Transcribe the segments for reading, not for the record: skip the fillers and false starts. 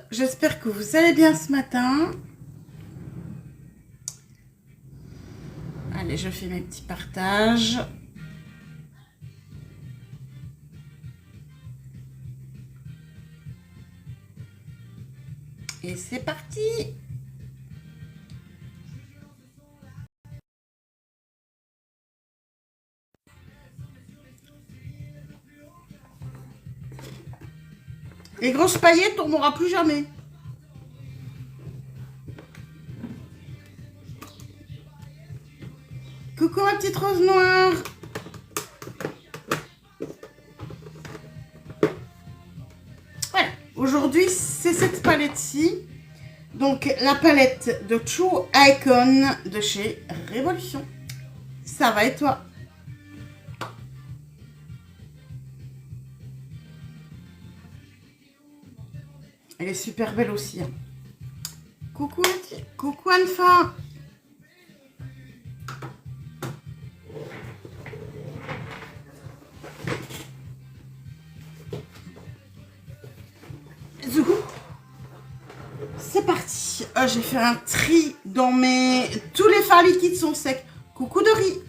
J'espère que vous allez bien ce matin. Allez, je fais mes petits partages. Et c'est parti. Les grosses paillettes, on n'aura plus jamais. Coucou ma petite rose noire. Voilà, aujourd'hui c'est cette palette-ci. Donc la palette de True Icon de chez Révolution. Ça va et toi? Elle est super belle aussi. Hein. Coucou Anfa. C'est parti. J'ai fait un tri dans mes... Tous les fards liquides sont secs. Coucou Dory.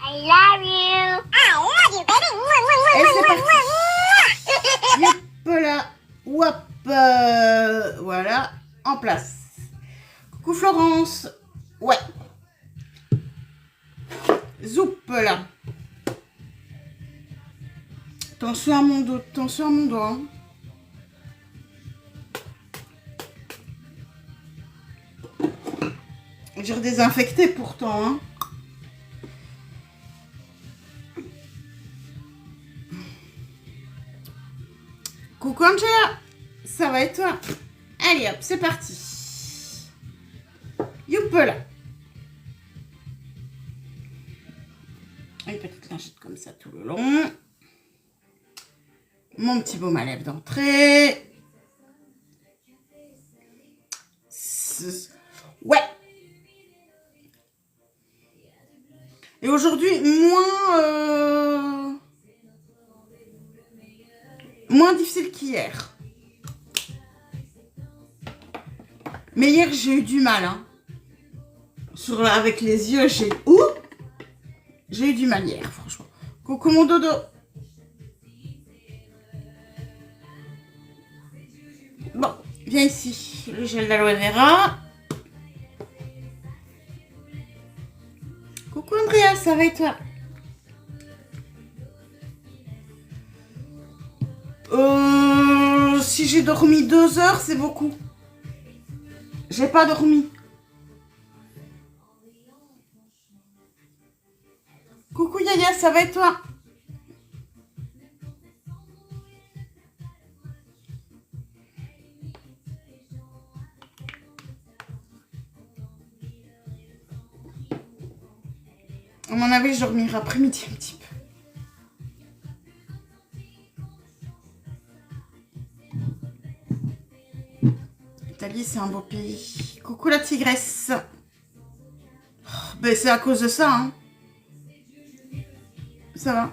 I love you. I love you, baby. Et c'est parti. Hop là. Hop. Voilà. En place. Coucou Florence. Ouais. Zoup là. Attention à mon dos. Attention à mon doigt. Hein. J'ai redésinfecté pourtant. Hein. Coucou Angela, ça va et toi? Allez hop, c'est parti. Youp là. Une petite lingette comme ça tout le long. Mon petit baume à lèvres d'entrée. Ouais. Et aujourd'hui, moins difficile qu'hier. Mais hier, j'ai eu du mal. Hein. Avec les yeux, j'ai eu du mal hier, franchement. Coucou mon dodo. Bon, viens ici. Le gel d'aloe vera. Coucou Andrea, ça va et toi? Si j'ai dormi 2 heures, c'est beaucoup. J'ai pas dormi. Coucou Yaya, ça va et toi? À mon avis, je dormirai après-midi un petit peu. L'Italie, c'est un beau pays. Coucou la tigresse. Oh, ben, c'est à cause de ça. Hein. Ça va.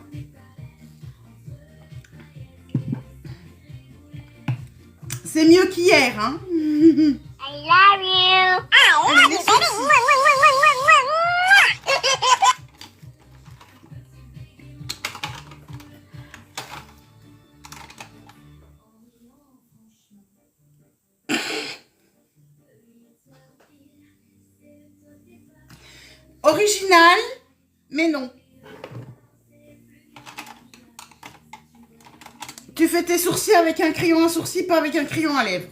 C'est mieux qu'hier. Hein. I love you. I love you, baby. Original, mais non. Tu fais tes sourcils avec un crayon à sourcil, pas avec un crayon à lèvres.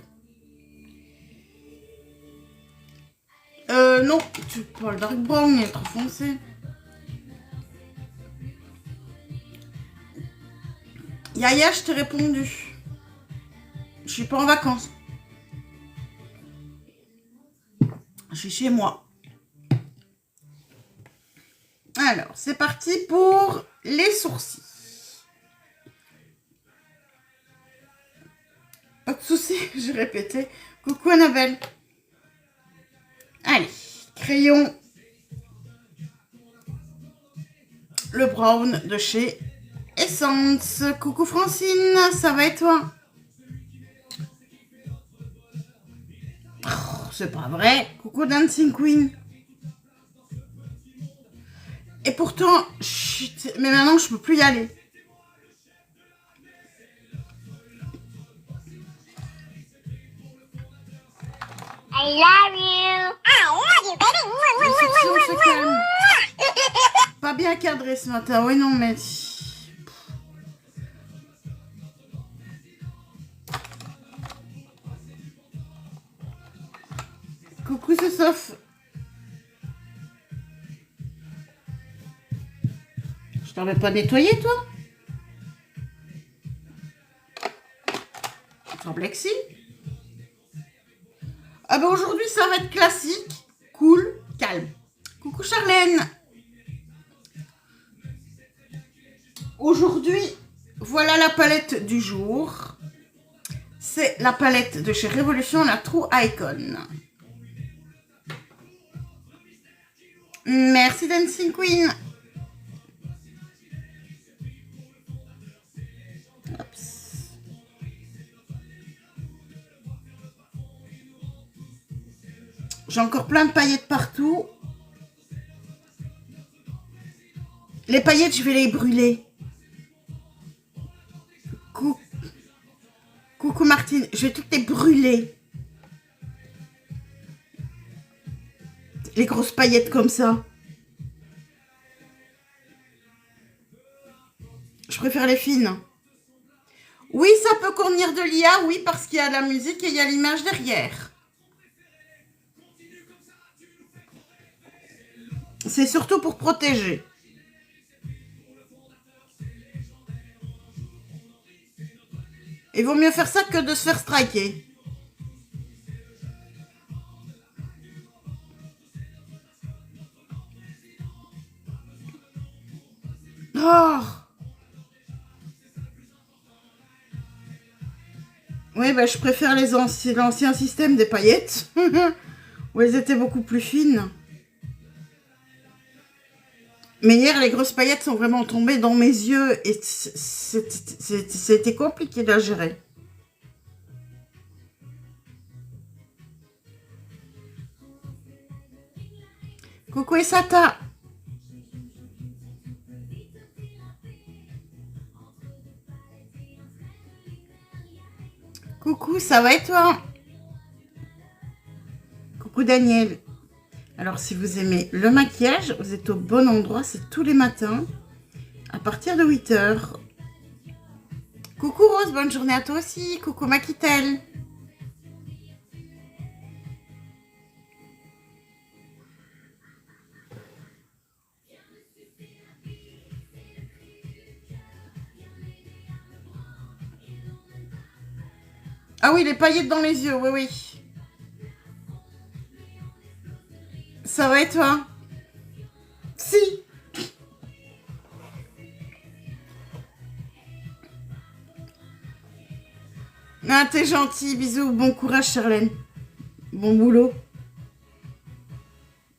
Non, tu pas le dark brown, il est trop foncé. Yaya, je t'ai répondu. Je suis pas en vacances. Je suis chez moi. Alors, c'est parti pour les sourcils. Pas de soucis, j'ai répété. Coucou Annabelle. Allez, crayon le brown de chez Essence. Coucou Francine, ça va et toi? Oh, c'est pas vrai. Coucou Dancing Queen. Et pourtant, chut, mais maintenant je peux plus y aller. I love you. I love you, baby. On se calme. Pas bien cadré ce matin. Oui, non, mais... Coucou, c'est Sof. Je t'avais pas nettoyé, toi? Il semblait que si. Ah ben aujourd'hui, ça va être classique, cool, calme. Coucou Charlène. Aujourd'hui, voilà la palette du jour. C'est la palette de chez Révolution, la True Icon. Merci Dancing Queen. J'ai encore plein de paillettes partout. Les paillettes, je vais les brûler. Coucou Martine, je vais toutes les brûler. Les grosses paillettes comme ça. Je préfère les fines. Oui, ça peut convenir de l'IA, oui, parce qu'il y a la musique et il y a l'image derrière. C'est surtout pour protéger. Il vaut mieux faire ça que de se faire striker. Oh! Oui, bah, je préfère l'ancien système des paillettes. Où elles étaient beaucoup plus fines. Mais hier, les grosses paillettes sont vraiment tombées dans mes yeux et c'était compliqué à gérer. Coucou Esata. Coucou, ça va et toi? Coucou Daniel. Alors, si vous aimez le maquillage, vous êtes au bon endroit. C'est tous les matins, à partir de 8 h. Coucou Rose, bonne journée à toi aussi. Coucou Maquitel. Ah oui, les paillettes dans les yeux, oui, oui. Ça va et toi? Si. Ah, t'es gentil, bisous, bon courage Charlène. Bon boulot.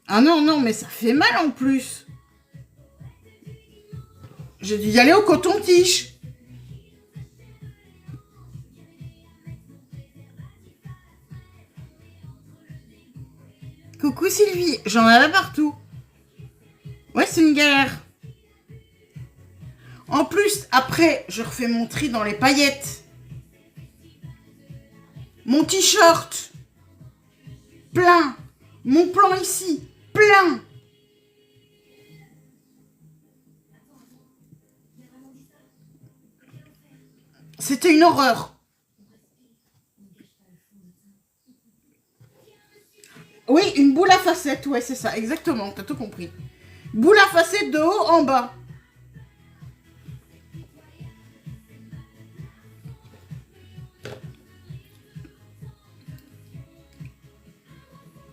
Ah non, non, mais ça fait mal en plus. J'ai dû y aller au coton-tige. Coucou Sylvie, j'en avais partout. Ouais, c'est une galère. En plus, après, je refais mon tri dans les paillettes. Mon t-shirt, plein. Mon plan ici, plein. C'était une horreur. Oui, une boule à facettes, ouais, c'est ça, exactement, t'as tout compris. Boule à facettes de haut en bas.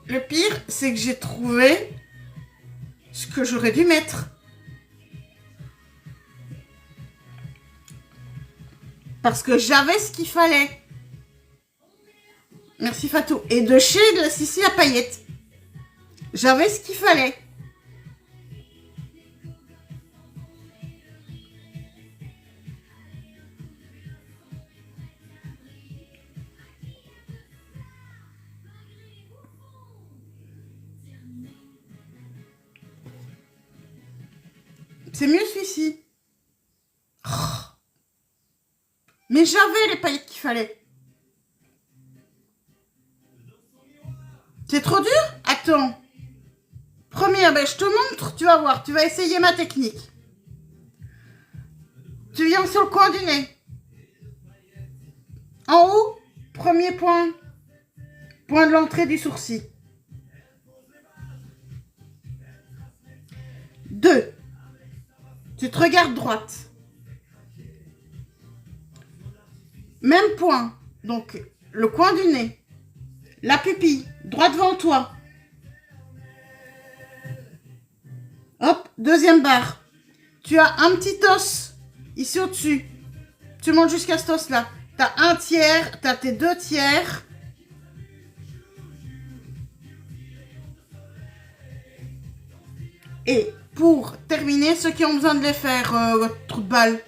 Le pire, c'est que j'ai trouvé ce que j'aurais dû mettre. Parce que j'avais ce qu'il fallait. Merci Fatou. Et de chez la Sissi à paillettes. J'avais ce qu'il fallait. C'est mieux celui-ci. Oh. Mais j'avais les paillettes qu'il fallait. C'est trop dur? Attends. Première, ben, je te montre, tu vas voir. Tu vas essayer ma technique. Tu viens sur le coin du nez. En haut, premier point. Point de l'entrée du sourcil. 2. Tu te regardes droite. Même point. Donc, le coin du nez. La pupille, droit devant toi. Hop, deuxième barre. Tu as un petit os ici au-dessus. Tu montes jusqu'à cet os-là. Tu as un tiers, tu as tes 2 tiers. Et pour terminer, ceux qui ont besoin de les faire, votre trou de balle.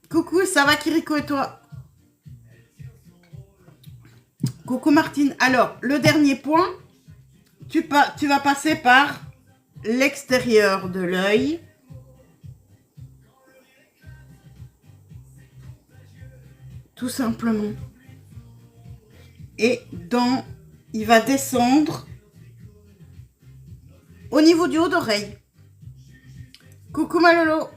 Coucou, ça va Kiriko et toi? Coucou Martine. Alors, le dernier point, tu vas passer par l'extérieur de l'œil. Tout simplement. Et il va descendre au niveau du haut d'oreille. Coucou Malolo.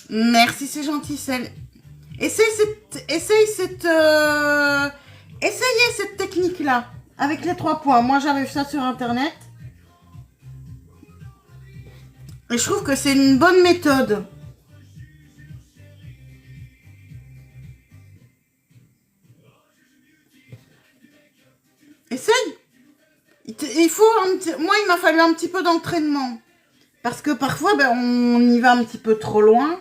Merci, c'est gentil, Celle. Essayez cette technique-là avec les 3 points. Moi, j'avais vu ça sur Internet. Et je trouve que c'est une bonne méthode. Essaye. Moi, il m'a fallu un petit peu d'entraînement. Parce que parfois, ben, on y va un petit peu trop loin.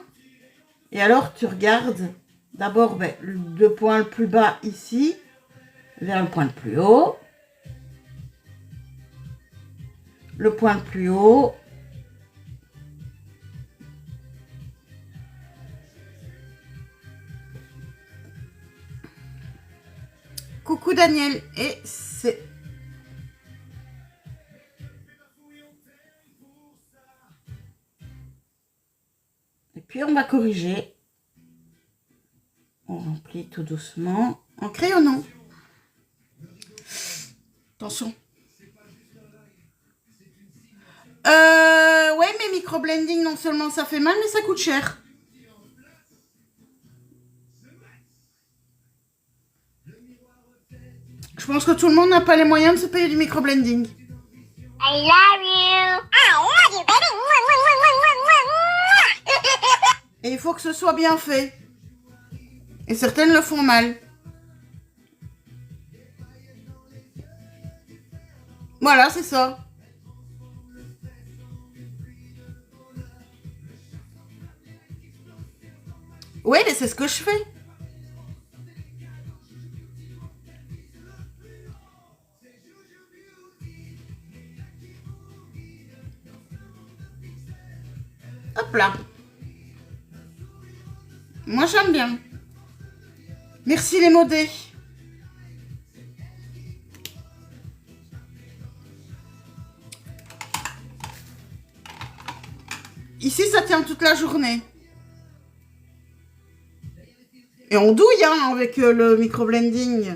Et alors, tu regardes d'abord le point le plus bas ici, vers le point le plus haut. Le point le plus haut. Coucou Daniel. Et c'est... Et puis on va corriger. On remplit tout doucement en crayonnant. Attention. Ouais, mais microblending, non seulement ça fait mal, mais ça coûte cher. Je pense que tout le monde n'a pas les moyens de se payer du microblending. I love you. I love you, baby. Et il faut que ce soit bien fait. Et certaines le font mal. Voilà, c'est ça. Oui, mais c'est ce que je fais. Hop là. Moi, j'aime bien. Merci les modés. Ici, ça tient toute la journée. Et on douille hein, avec le microblending.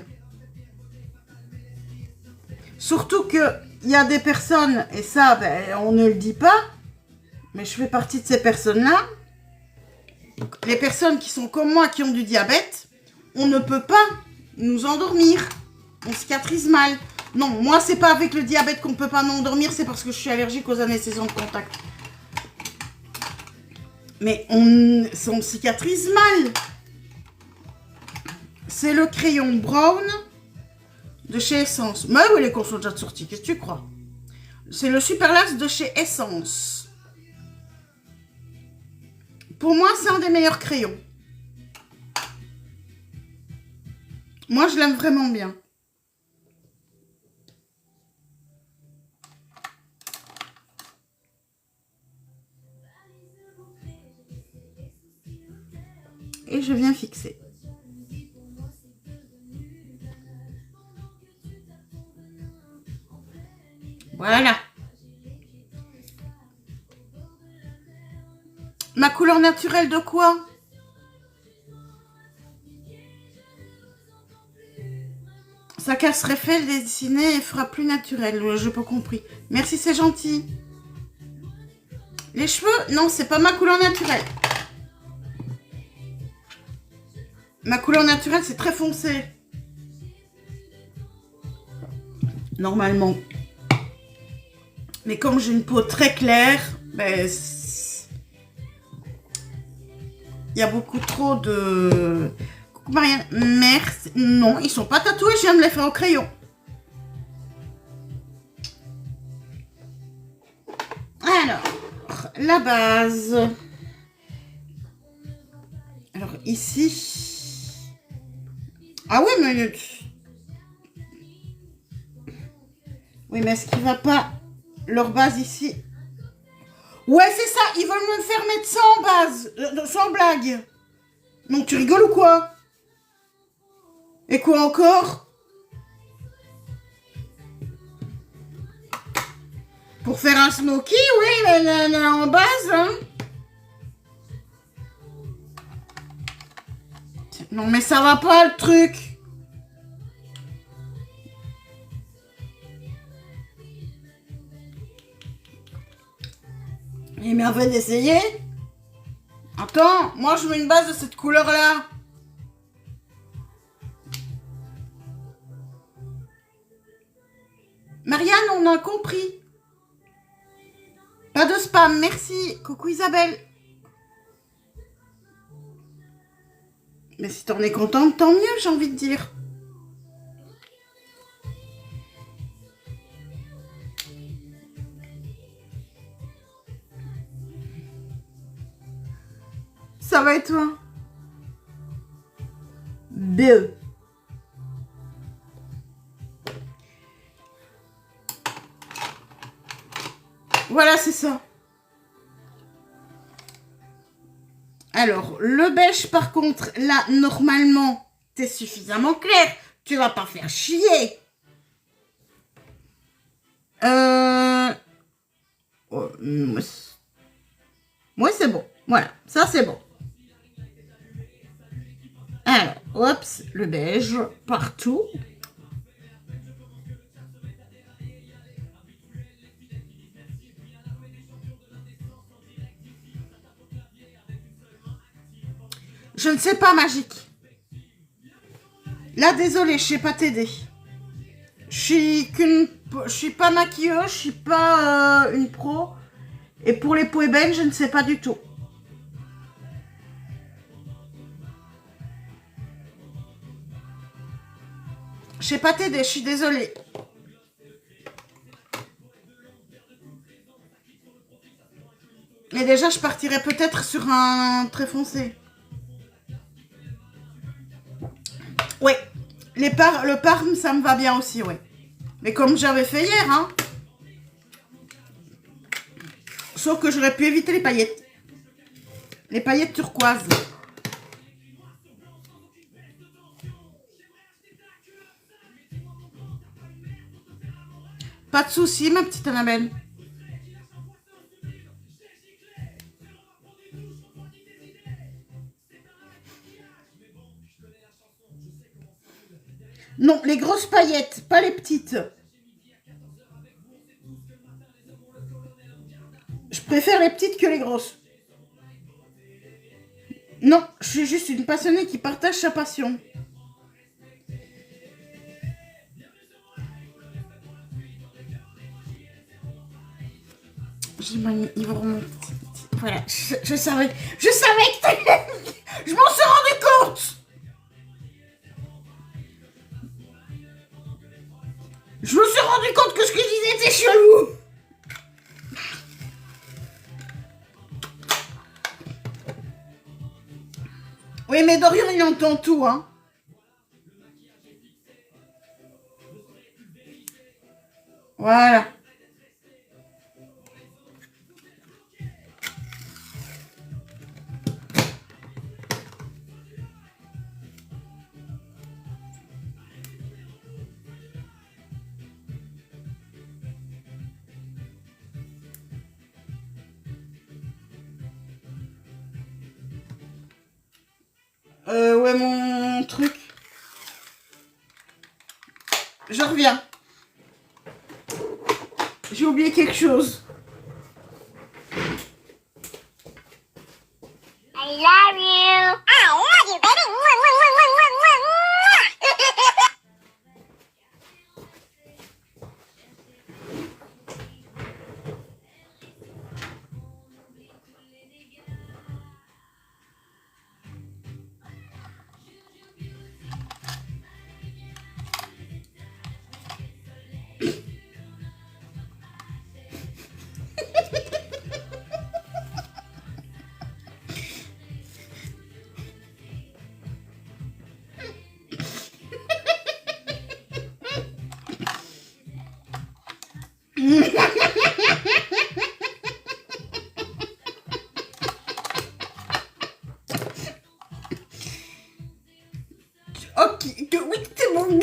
Surtout qu'il y a des personnes, et ça, ben, on ne le dit pas, mais je fais partie de ces personnes-là. Les personnes qui sont comme moi, qui ont du diabète, on ne peut pas nous endormir. On cicatrise mal. Non, moi, c'est pas avec le diabète qu'on ne peut pas m'endormir, c'est parce que je suis allergique aux anesthésiants de contact. Mais on cicatrise mal. C'est le crayon Brown de chez Essence. Mais oui, les cours sont déjà sortis, qu'est-ce que tu crois? C'est le Superlax de chez Essence. Pour moi, c'est un des meilleurs crayons. Moi, je l'aime vraiment bien. et je viens fixer. Voilà. Ma couleur naturelle de quoi? Ça casserait fait le dessiner et fera plus naturel. Je n'ai pas compris. Merci, c'est gentil. Les cheveux? Non, c'est pas ma couleur naturelle. Ma couleur naturelle, c'est très foncé. Normalement. Mais comme j'ai une peau très claire, ben, il y a beaucoup trop de... Coucou Marianne, merci. Non, ils sont pas tatoués, je viens de les faire au crayon. Alors, la base. Alors ici... Ah oui, mais... Oui, mais est-ce qu'il va pas... Leur base ici... Ouais, c'est ça, ils veulent me faire mettre ça en base, sans blague. Donc tu rigoles ou quoi? Et quoi encore? Pour faire un smoky, oui, mais en base, hein. Non, mais ça va pas le truc. Il m'a fait d'essayer. Attends, moi je mets une base de cette couleur-là. Marianne, on a compris. Pas de spam, merci. Coucou Isabelle. Mais si t'en es contente, tant mieux, j'ai envie de dire. Ça va et toi? Bien. Voilà, c'est ça. Alors, le beige, par contre, là, normalement, t'es suffisamment clair. Tu vas pas faire chier. Moi, c'est bon. Voilà, ça, c'est bon. Alors, oups, le beige partout. Je ne sais pas, Magique. Là, désolé, je sais pas t'aider. Je suis pas maquilleuse, je suis pas une pro. Et pour les peaux ébènes, je ne sais pas du tout. Je sais pas t'aider, je suis désolée. Et déjà, je partirais peut-être sur un très foncé. Ouais, le parme, ça me va bien aussi, ouais. Mais comme j'avais fait hier, hein. Sauf que j'aurais pu éviter les paillettes. Les paillettes turquoises. Pas de souci, ma petite Annabelle. Non, les grosses paillettes, pas les petites. Je préfère les petites que les grosses. Non, je suis juste une passionnée qui partage sa passion. J'ai mis, ils vont remonter. Voilà, je savais que je m'en suis rendu compte. Je me suis rendu compte que ce que je disais était chelou. Oui, mais Dorian, il entend tout, hein. Voilà. Ouais, mon truc. Je reviens. J'ai oublié quelque chose. I love you. I love you, baby. Mwah, mwah, mwah, mwah, mwah, mwah, mwah. Ok, oui, c'est bon. Non.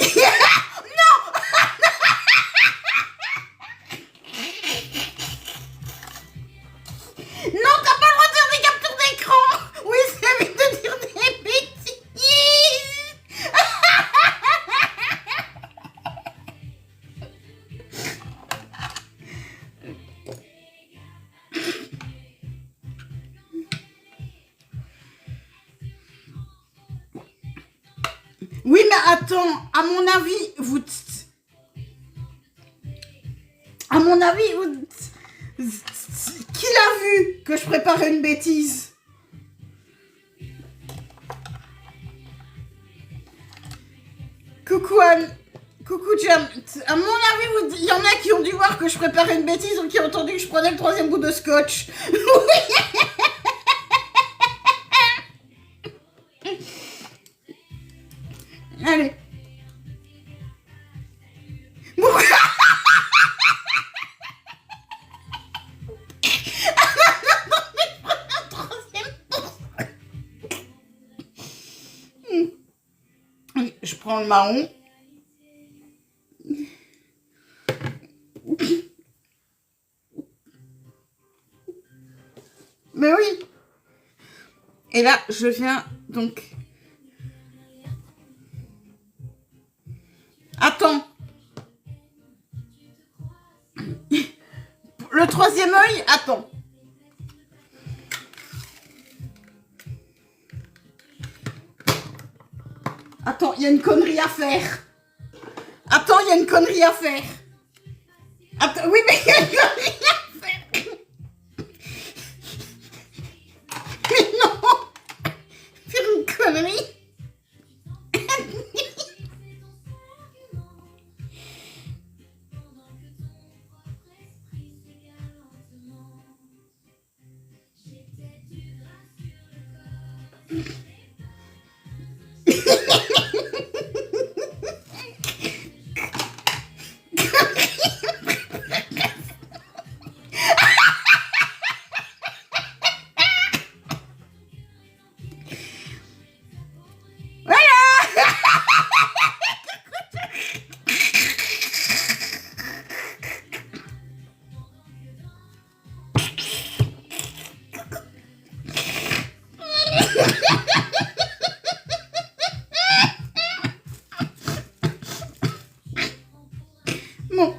Non, t'as pas le droit de faire des captures d'écran. Oui, c'est vite de dire des bêtises. Oui, mais attends, à mon avis, vous... À mon avis, vous... Qui l'a vu que je préparais une bêtise? Coucou Anne. Coucou Jam. À mon avis, il y en a qui ont dû voir que je préparais une bêtise ou qui ont entendu que je prenais le troisième bout de scotch. Allez. Je prends le marron. Mais oui. Et là, je viens donc... Attends. Le troisième œil, attends. Attends, il y a une connerie à faire. Attends, il y a une connerie à faire. Attends, oui, mais il y a une connerie à faire. Mais non. Faire une connerie. Bon.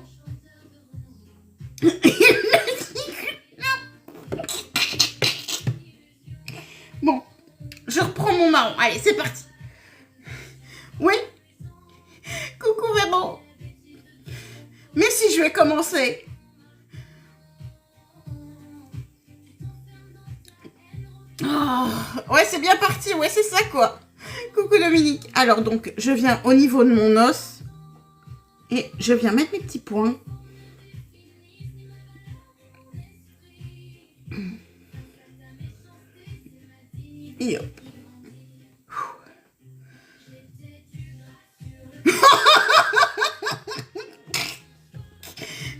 Bon, je reprends mon marron. Allez, c'est parti. Oui. Coucou Véro. Mais si je vais commencer. Oh, ouais, c'est bien parti. Ouais, c'est ça quoi. Coucou Dominique. Alors donc, je viens au niveau de mon os et je viens mettre mes petits points. Et hop.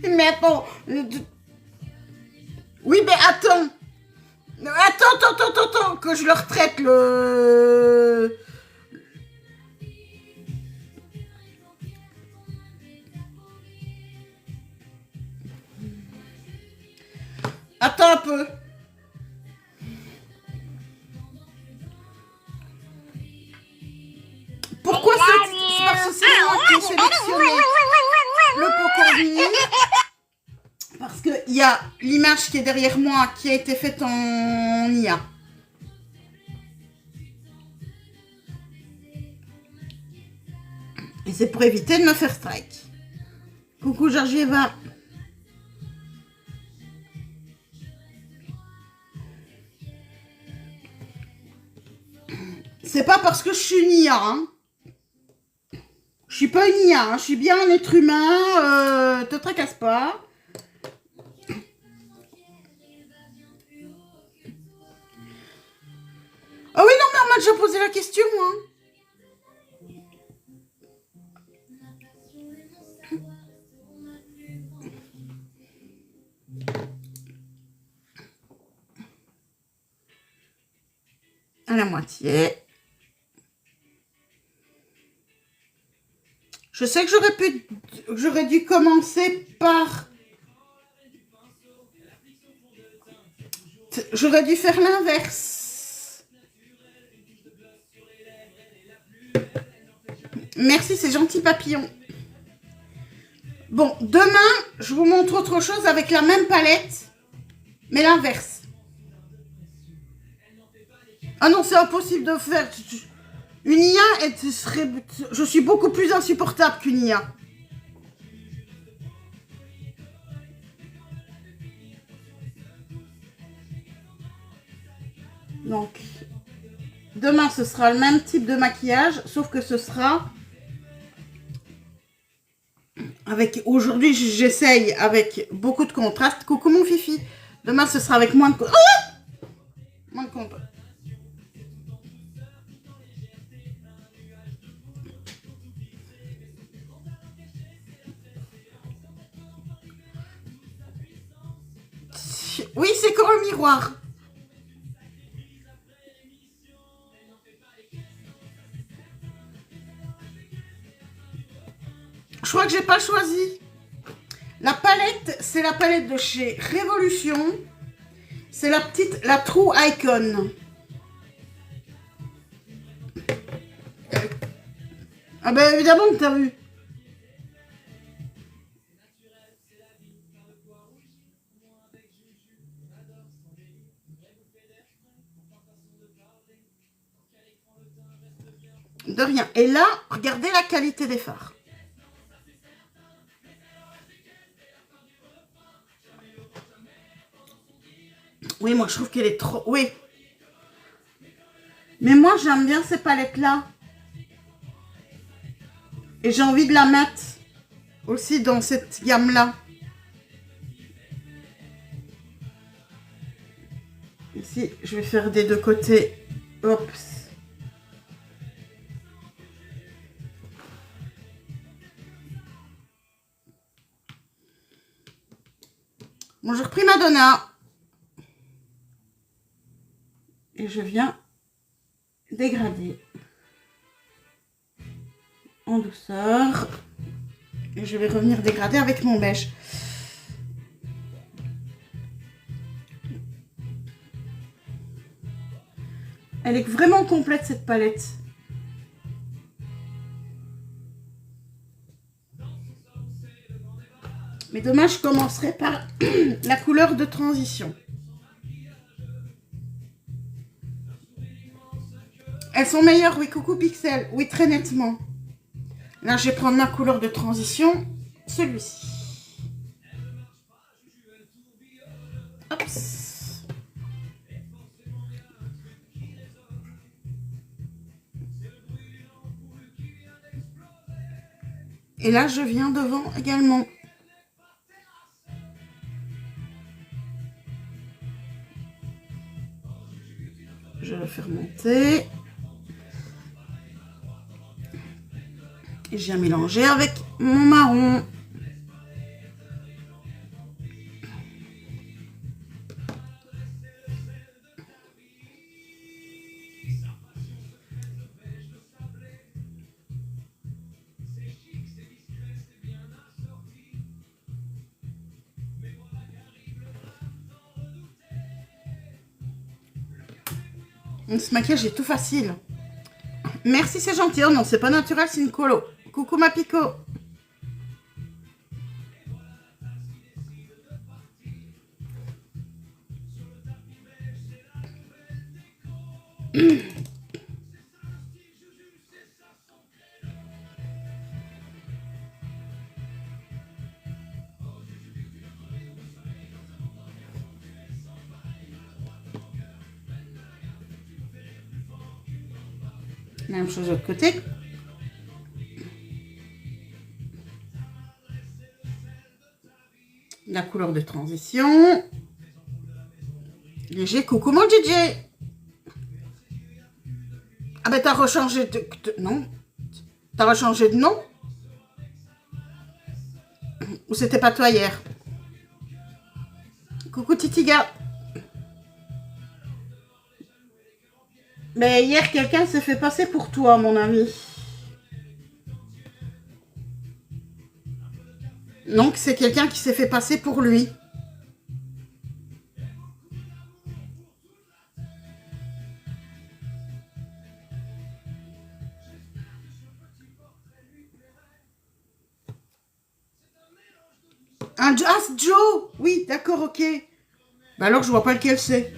Mais attends. Oui, mais attends. Attends, que je le retraite le... Attends un peu. Pourquoi c'est parce que c'est moi qui ai sélectionné le pot conduire. Parce qu'il y a l'image qui est derrière moi qui a été faite en IA. Et c'est pour éviter de me faire strike. Coucou Georgieva. C'est pas parce que je suis une IA. Hein. Je suis pas une IA. Hein. Je suis bien un être humain. Te tracasse pas. Ah oui, non, mais on m'a déjà posé la question, moi. À la moitié. Je sais que j'aurais dû commencer par... J'aurais dû faire l'inverse. Merci, c'est gentil papillon. Bon, demain, je vous montre autre chose avec la même palette, mais l'inverse. Ah non, c'est impossible de faire... Une IA, je suis beaucoup plus insupportable qu'une IA. Donc, demain, ce sera le même type de maquillage, sauf que ce sera... avec... Aujourd'hui, j'essaye avec beaucoup de contraste. Coucou mon fifi. Demain, ce sera avec moins de... moins de contraste. Oui, c'est comme un miroir. Je crois que j'ai pas choisi. La palette, c'est la palette de chez Révolution. C'est la True Icon. Ah ben évidemment que t'as vu. De rien. Et là, regardez la qualité des fards. Oui, moi je trouve qu'elle est trop... Oui. Mais moi j'aime bien ces palettes-là. Et j'ai envie de la mettre aussi dans cette gamme-là. Ici, je vais faire des deux côtés. Hop. Bonjour Prima Donna. Et je viens dégrader en douceur. Et je vais revenir dégrader avec mon beige. Elle est vraiment complète cette palette. Mais demain, je commencerai par la couleur de transition. Elles sont meilleures, oui, coucou Pixel. Oui, très nettement. Là, je vais prendre ma couleur de transition, celui-ci. Hop. Et là, je viens devant également. Je vais le faire monter. Et je viens mélanger avec mon marron. Ce maquillage est tout facile. Merci, c'est gentil. Oh non, c'est pas naturel, c'est une colo. Coucou ma Pico. Même chose de l'autre côté. La couleur de transition. Léger, coucou mon DJ. Ah ben t'as rechangé de... Non. T'as rechangé de nom? Ou c'était pas toi hier? Coucou Titiga. Mais hier, quelqu'un s'est fait passer pour toi, mon ami. Donc, c'est quelqu'un qui s'est fait passer pour lui. Ah, c'est Joe. Oui, d'accord, ok. Bah alors, je vois pas lequel c'est.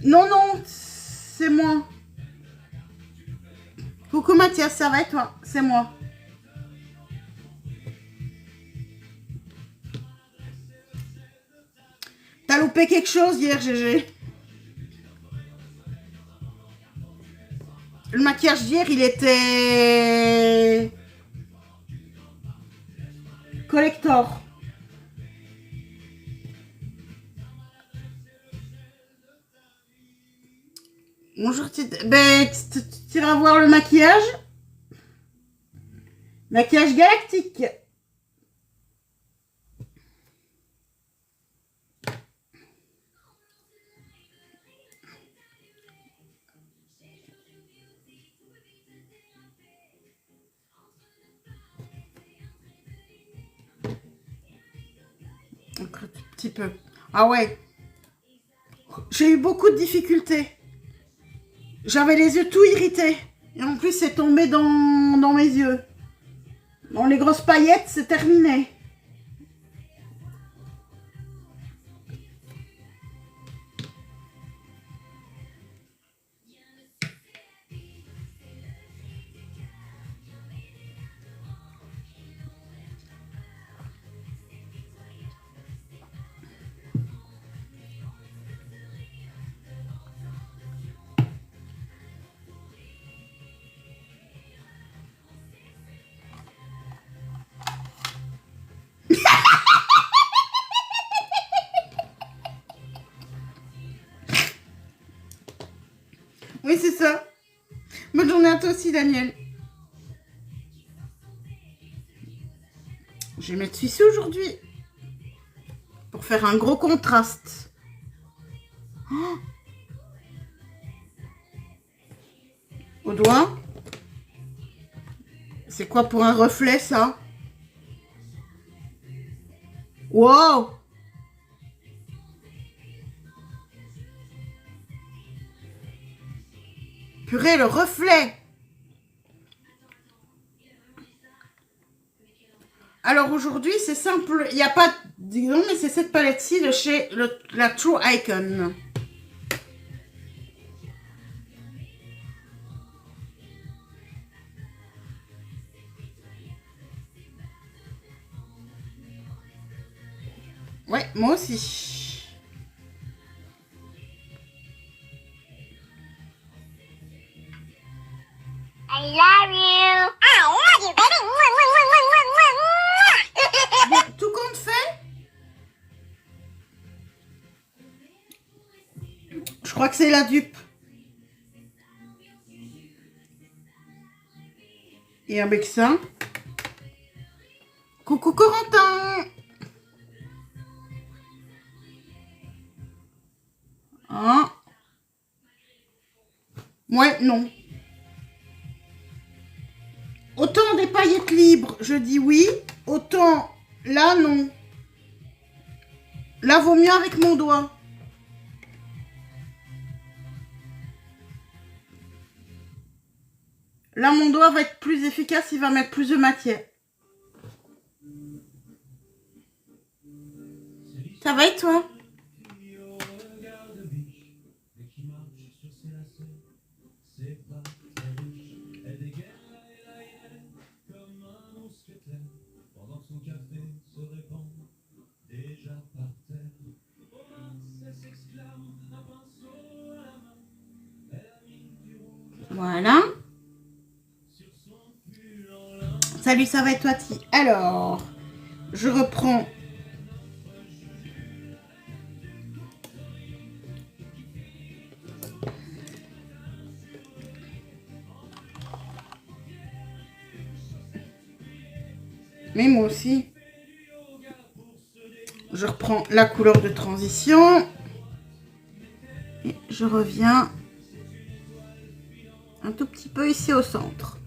Non, non, c'est moi. Coucou Mathias, ça va et toi? C'est moi. T'as loupé quelque chose hier, GG? Le maquillage d'hier, il était... collector. Bonjour, ben, tu iras voir le maquillage. Maquillage galactique. Encore un petit peu. Ah ouais. J'ai eu beaucoup de difficultés. J'avais les yeux tout irrités. Et en plus, c'est tombé dans mes yeux. Bon, les grosses paillettes, c'est terminé. Oui, c'est ça. Bonne journée à toi aussi, Daniel. Je vais mettre celui-ci aujourd'hui. Pour faire un gros contraste. Oh, au doigt. C'est quoi pour un reflet, ça? Wow! Purée, le reflet! Alors aujourd'hui, c'est simple. Il n'y a pas... Disons, mais c'est cette palette-ci de chez la True Icon. Ouais, moi aussi. I love you. I love you, baby. Bon, tout compte fait. Je crois que c'est la dupe. Et avec ça... Coucou Corentin! Hein? Ouais, non. Autant des paillettes libres, je dis oui. Autant là, non. Là, vaut mieux avec mon doigt. Là, mon doigt va être plus efficace, il va mettre plus de matière. Ça va et toi? Voilà. Salut, ça va et toi, Ti? Alors, je reprends. Mais moi aussi. Je reprends la couleur de transition. Et je reviens un tout petit peu ici au centre.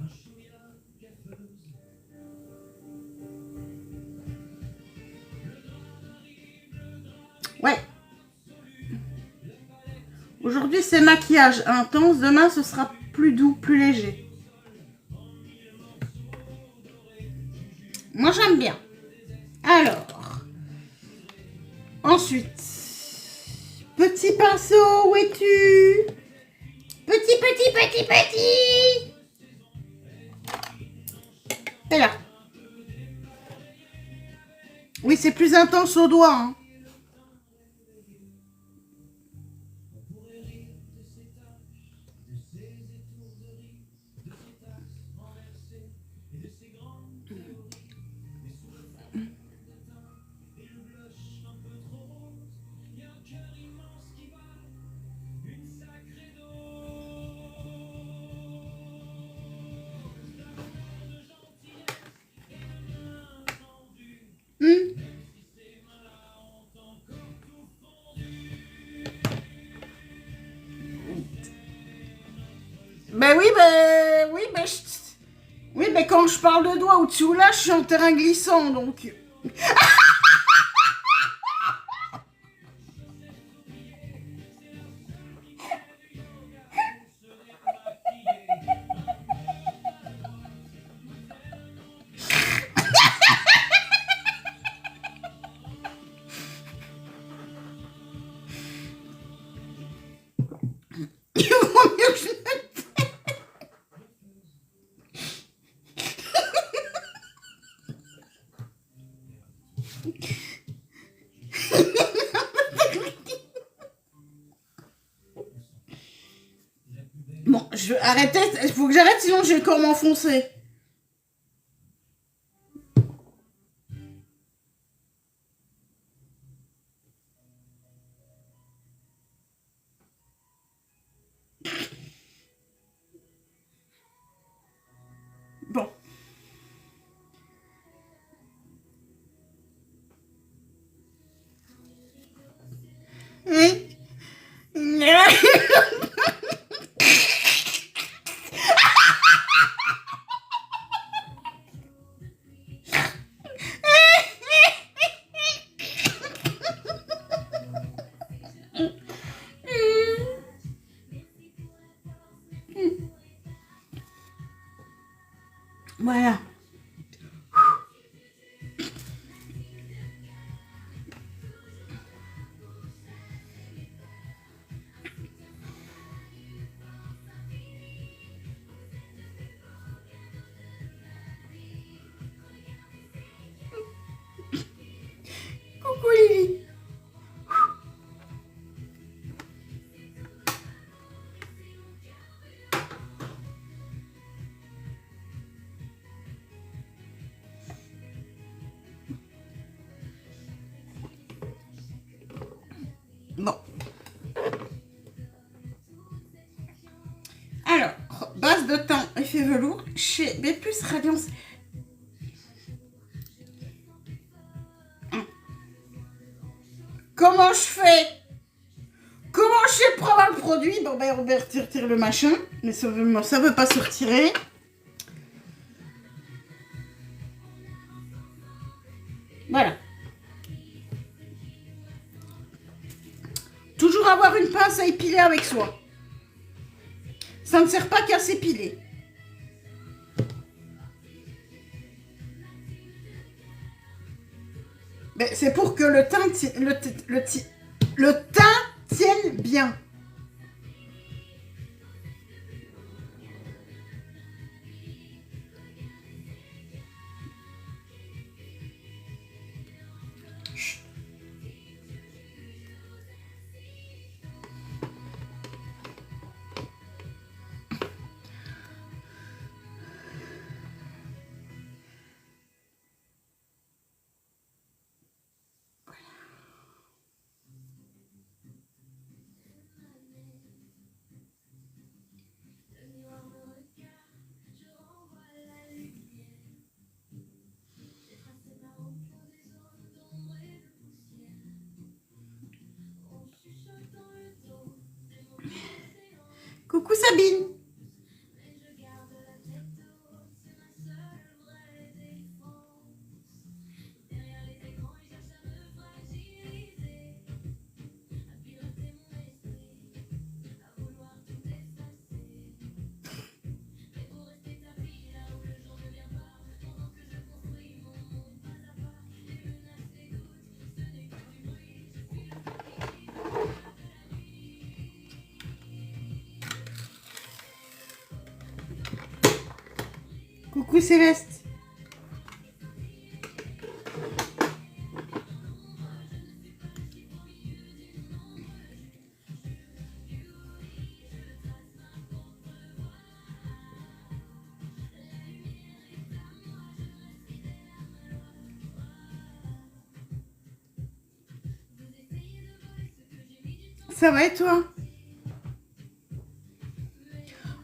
Ouais. Aujourd'hui, c'est maquillage intense. Demain, ce sera plus doux, plus léger. Moi, j'aime bien. Alors. Ensuite. Petit pinceau, où es-tu? Petit. T'es là. Oui, c'est plus intense au doigt. Hein. Ben oui, oui, ben quand je parle de doigts au-dessus ou là, je suis en terrain glissant, donc... Il vaut mieux que je... Bon, je vais arrêter, il faut que j'arrête, sinon je vais encore m'enfoncer. Bon. Voilà. Coucou Lily. Bon. Alors, base de teint effet velours chez B+ Radiance. Comment je fais? Comment je fais pour avoir le produit? Bon, ben, Robert retire le machin. Mais ça veut pas se retirer. Voilà. Toujours avoir une pince à épiler avec soi. Ça ne sert pas qu'à s'épiler. Mais c'est pour que le teint, le teint tienne bien. Coucou Sabine. Coucou Céleste. Ça va et toi?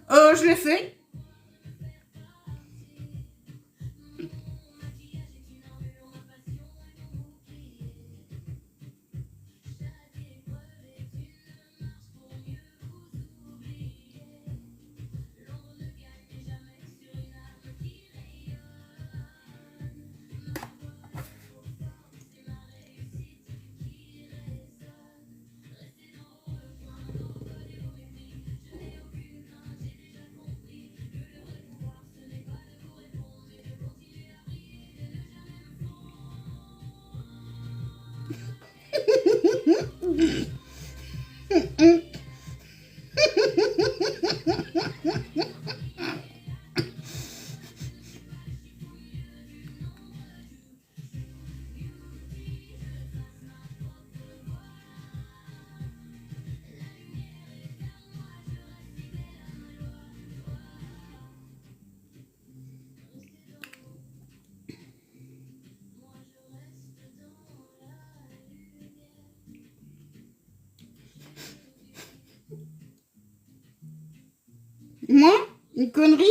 Je l'ai fait. Moi? Une connerie?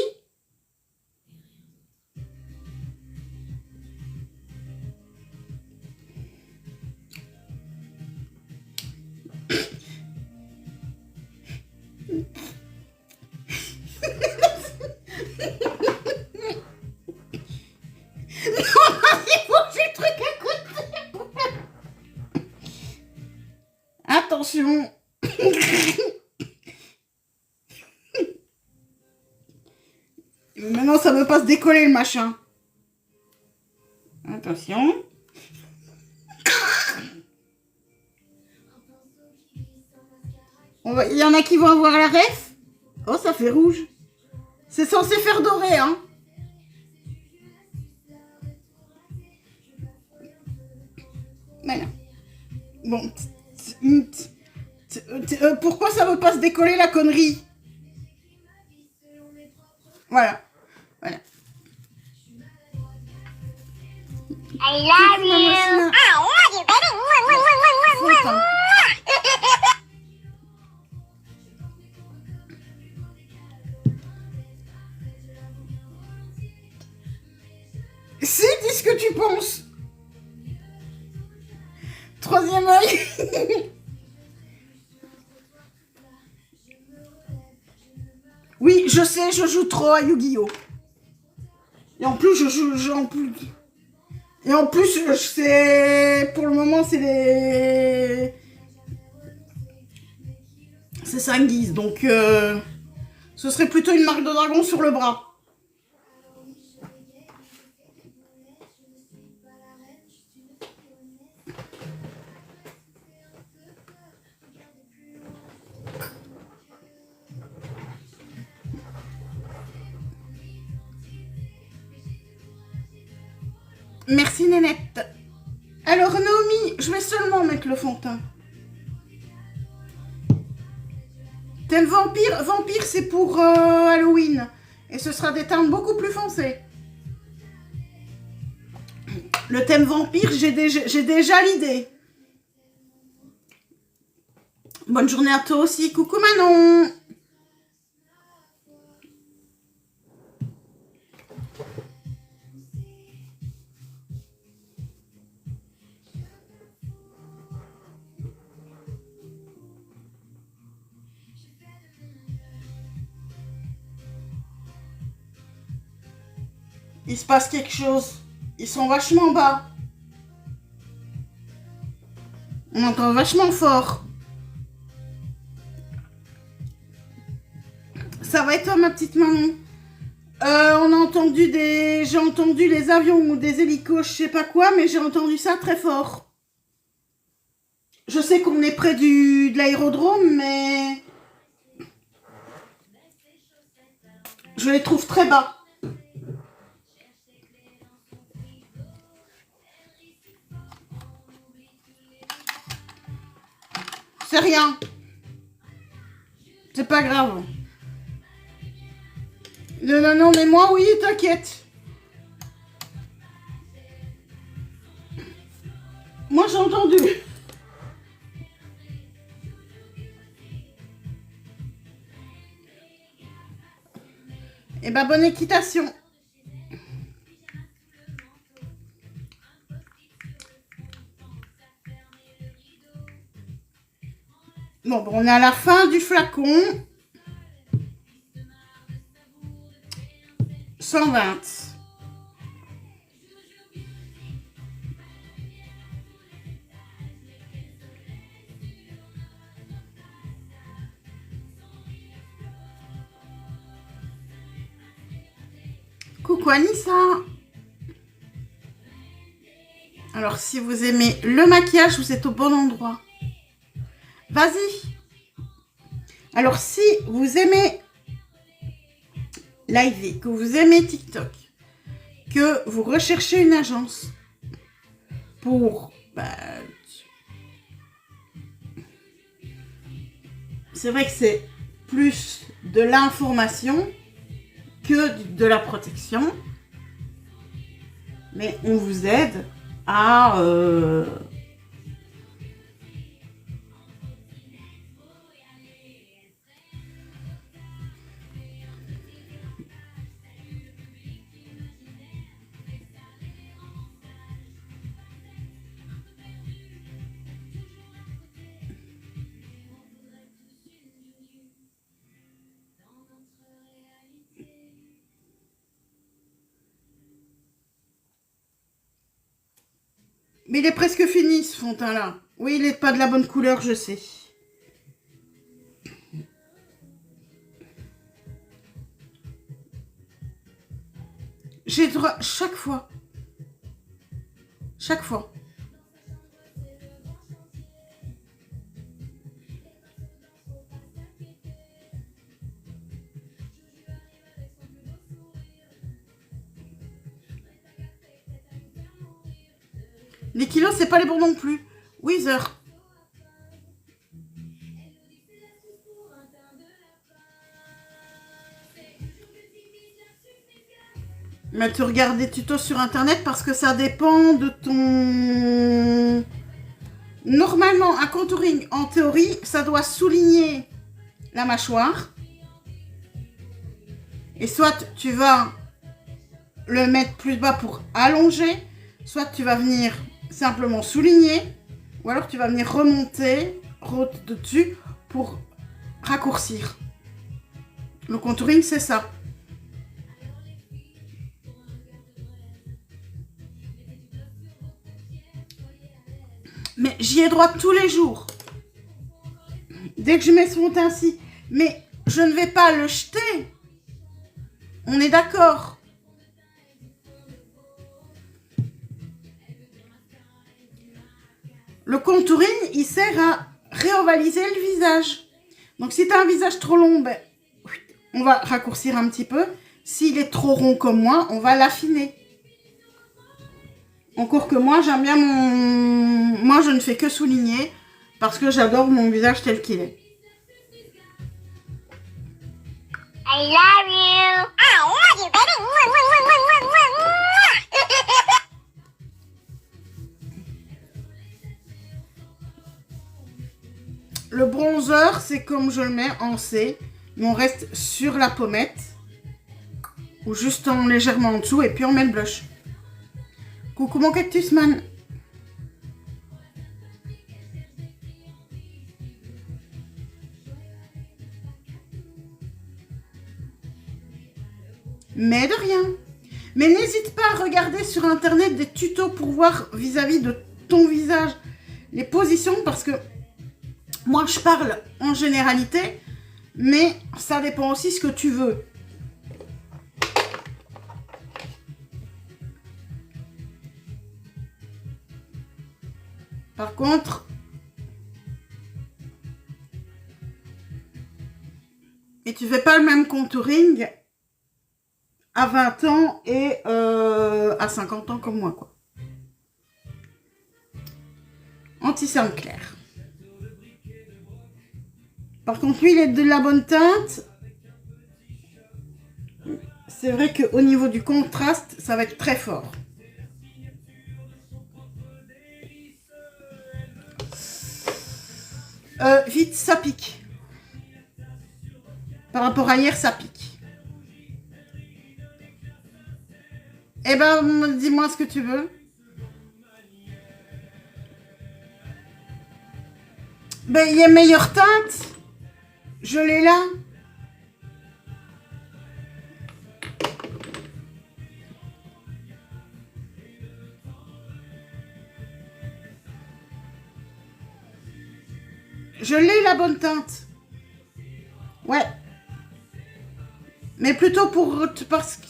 Attention. Maintenant, ça veut pas se décoller le machin. Attention. Il y en a qui vont avoir la ref. Oh, ça fait rouge. C'est censé faire doré, hein. Voilà. Bon. Pourquoi ça veut pas se décoller la connerie? Voilà. Voilà. I love you. I love you, baby. Si, dis ce que tu penses. Troisième œil. Oui, je sais, je joue trop à Yu-Gi-Oh! Et en plus, Et en plus, c'est... Pour le moment, c'est les... C'est Sanguise, donc... Ce serait plutôt une marque de dragon sur le bras. Merci Nénette. Alors Naomi, je vais seulement mettre le fond de teint. Thème vampire. Vampire, c'est pour Halloween. Et ce sera des teintes beaucoup plus foncées. Le thème vampire, j'ai déjà l'idée. Bonne journée à toi aussi. Coucou Manon. Il se passe quelque chose. Ils sont vachement bas. On entend vachement fort. Ça va être ma petite maman. On a entendu j'ai entendu les avions ou des hélicos, je sais pas quoi, mais j'ai entendu ça très fort. Je sais qu'on est près de l'aérodrome, mais je les trouve très bas. C'est rien. C'est pas grave. Non, mais moi, oui, t'inquiète. Moi, j'ai entendu. Eh ben, bonne équitation. Bon, on est à la fin du flacon. 120. Coucou Anissa. Alors, si vous aimez le maquillage, vous êtes au bon endroit. Vas-y. Alors, si vous aimez Lively, que vous aimez TikTok, que vous recherchez une agence pour... c'est vrai que c'est plus de l'information que de la protection. Mais on vous aide à... Mais il est presque fini ce fond de teint là. Oui, il n'est pas de la bonne couleur, je sais. J'ai droit chaque fois. Chaque fois. Les kilos, c'est pas les bons non plus. Weezer. Mais tu regardes des tutos sur internet parce que ça dépend de ton... Normalement, un contouring, en théorie, ça doit souligner la mâchoire. Et soit tu vas le mettre plus bas pour allonger, soit tu vas venir simplement souligner, ou alors tu vas venir remonter dessus pour raccourcir. Le contouring, c'est ça. Mais j'y ai droit tous les jours. Dès que je mets ce fond de teint-ci. Mais je ne vais pas le jeter. On est d'accord. Le contouring, il sert à réovaliser le visage. Donc si tu as un visage trop long, ben, on va raccourcir un petit peu. S'il est trop rond comme moi, on va l'affiner. Encore que moi, j'aime bien mon... Moi, je ne fais que souligner parce que j'adore mon visage tel qu'il est. I love you. I love you, baby. Mwah, mwah, mwah, mwah, mwah, mwah. Le bronzer, c'est comme je le mets en C. Mais on reste sur la pommette. Ou juste en légèrement en dessous. Et puis on met le blush. Coucou mon cactus man. Mais de rien. Mais n'hésite pas à regarder sur internet des tutos pour voir vis-à-vis de ton visage les positions parce que moi je parle en généralité, mais ça dépend aussi ce que tu veux. Par contre, et tu fais pas le même contouring à 20 ans et à 50 ans comme moi, quoi. Anti-cerne clair. Par contre, lui, il est de la bonne teinte. C'est vrai qu'au niveau du contraste, ça va être très fort. Vite, ça pique. Par rapport à hier, ça pique. Eh ben, dis-moi ce que tu veux. Ben, il y a meilleure teinte. Je l'ai là. Je l'ai la bonne teinte. Ouais. Mais plutôt pour... parce que...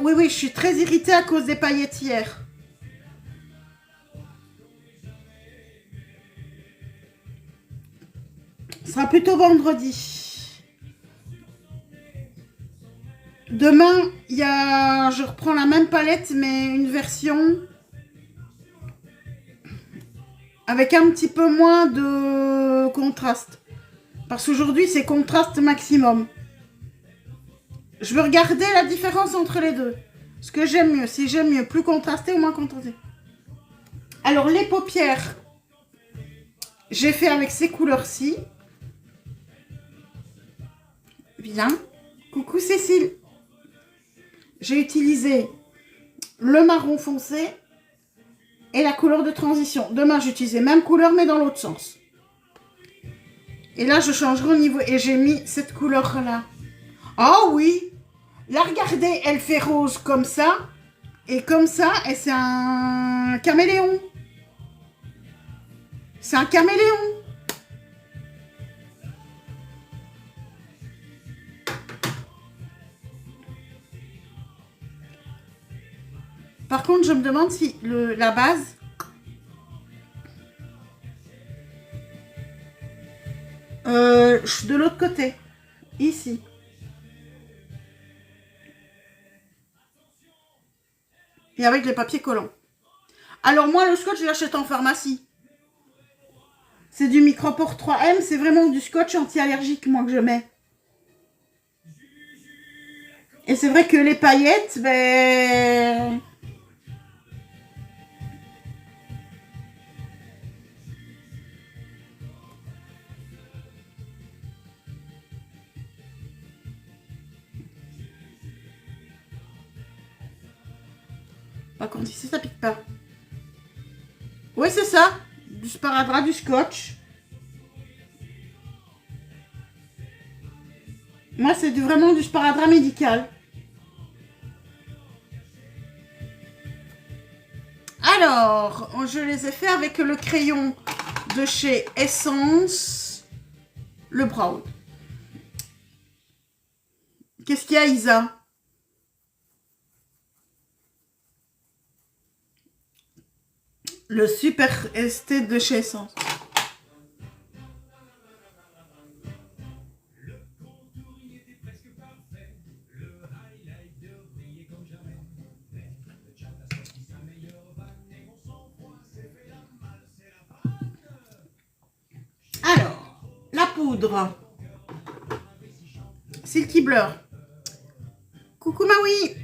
Oui, je suis très irritée à cause des paillettes hier. Ce sera plutôt vendredi. Demain, je reprends la même palette, mais une version avec un petit peu moins de contraste. Parce qu'aujourd'hui, c'est contraste maximum. Je veux regarder la différence entre les deux. Ce que j'aime mieux. Si j'aime mieux plus contrasté ou moins contrasté. Alors, les paupières, j'ai fait avec ces couleurs-ci. Bien. Coucou Cécile. J'ai utilisé le marron foncé et la couleur de transition. Demain, j'utilisais même couleur, mais dans l'autre sens. Et là, je changerai au niveau... Et j'ai mis cette couleur-là. Oh oui! Là, regardez, elle fait rose comme ça. Et comme ça, et c'est un caméléon. C'est un caméléon. Par contre, je me demande si la base... de l'autre côté. Ici. Et avec les papiers collants. Alors moi, le scotch, je l'achète en pharmacie. C'est du Micropore 3M. C'est vraiment du scotch anti-allergique, moi, que je mets. Et c'est vrai que les paillettes, ben... Par contre, ici, ça pique pas. Oui, c'est ça. Du sparadrap, du scotch. Moi, c'est vraiment du sparadrap médical. Alors, je les ai fait avec le crayon de chez Essence, le Brown. Qu'est-ce qu'il y a, Isa? Le Super ST de chez Essence. poudre. Silky Blur. Coucou Maui.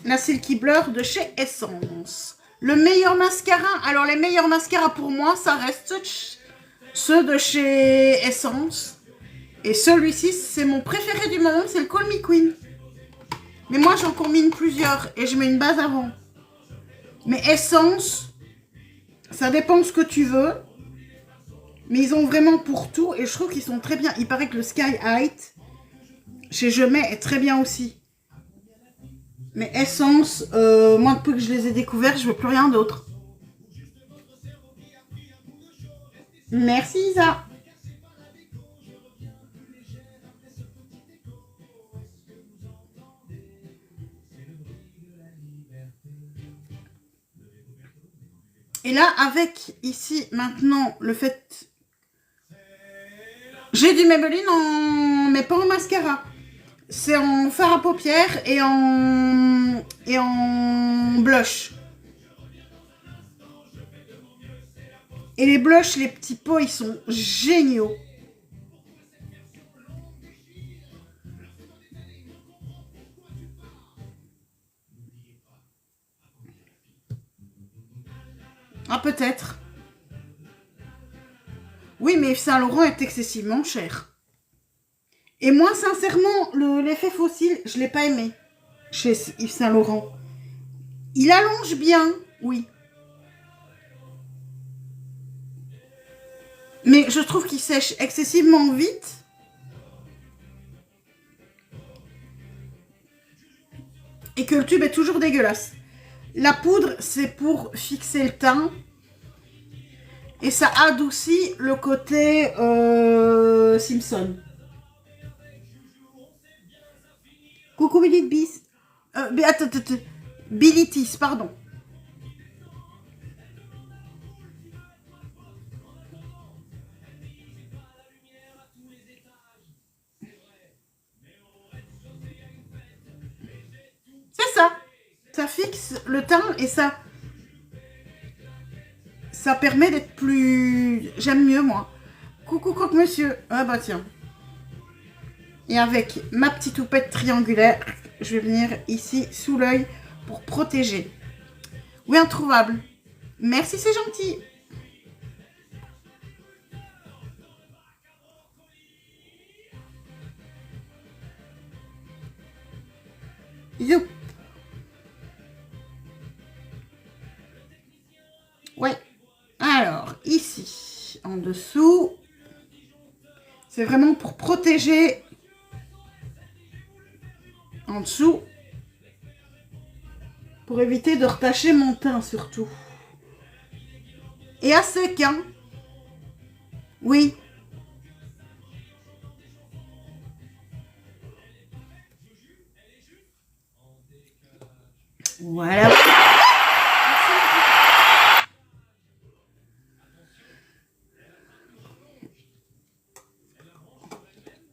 La Silky Blur de chez Essence. Le meilleur mascara. Alors les meilleurs mascaras pour moi, ça reste ceux de chez Essence. Et celui-ci, c'est mon préféré du moment, c'est le Call Me Queen. Mais moi, j'en combine plusieurs et je mets une base avant. Mais Essence, ça dépend de ce que tu veux. Mais ils ont vraiment pour tout et je trouve qu'ils sont très bien. Il paraît que le Sky Height chez Je Mets est très bien aussi. Mais Essence, moi, depuis que je les ai découverts, je veux plus rien d'autre. Merci Isa. Et là, avec ici, maintenant, le fait... J'ai du Maybelline mais pas en mascara. C'est en fard à paupières et en blush. Et les blushs, les petits pots, ils sont géniaux. Ah, peut-être. Oui, mais Yves Saint Laurent est excessivement cher. Et moi, sincèrement, l'effet fossile, je ne l'ai pas aimé chez Yves Saint Laurent. Il allonge bien, oui. Mais je trouve qu'il sèche excessivement vite. Et que le tube est toujours dégueulasse. La poudre, c'est pour fixer le teint. Et ça adoucit le côté Simpson. Coucou Billy Bis. Attends. Bilitis, pardon. C'est ça. Ça fixe le teint et ça permet d'être plus... J'aime mieux, moi. Coucou, croque-monsieur. Ah bah tiens. Et avec ma petite houppette triangulaire, je vais venir ici, sous l'œil, pour protéger. Oui, introuvable. Merci, c'est gentil. Youp. Ouais. Alors, ici, en dessous, c'est vraiment pour protéger en dessous, pour éviter de retacher mon teint surtout. Et à sec, hein? Oui. Voilà.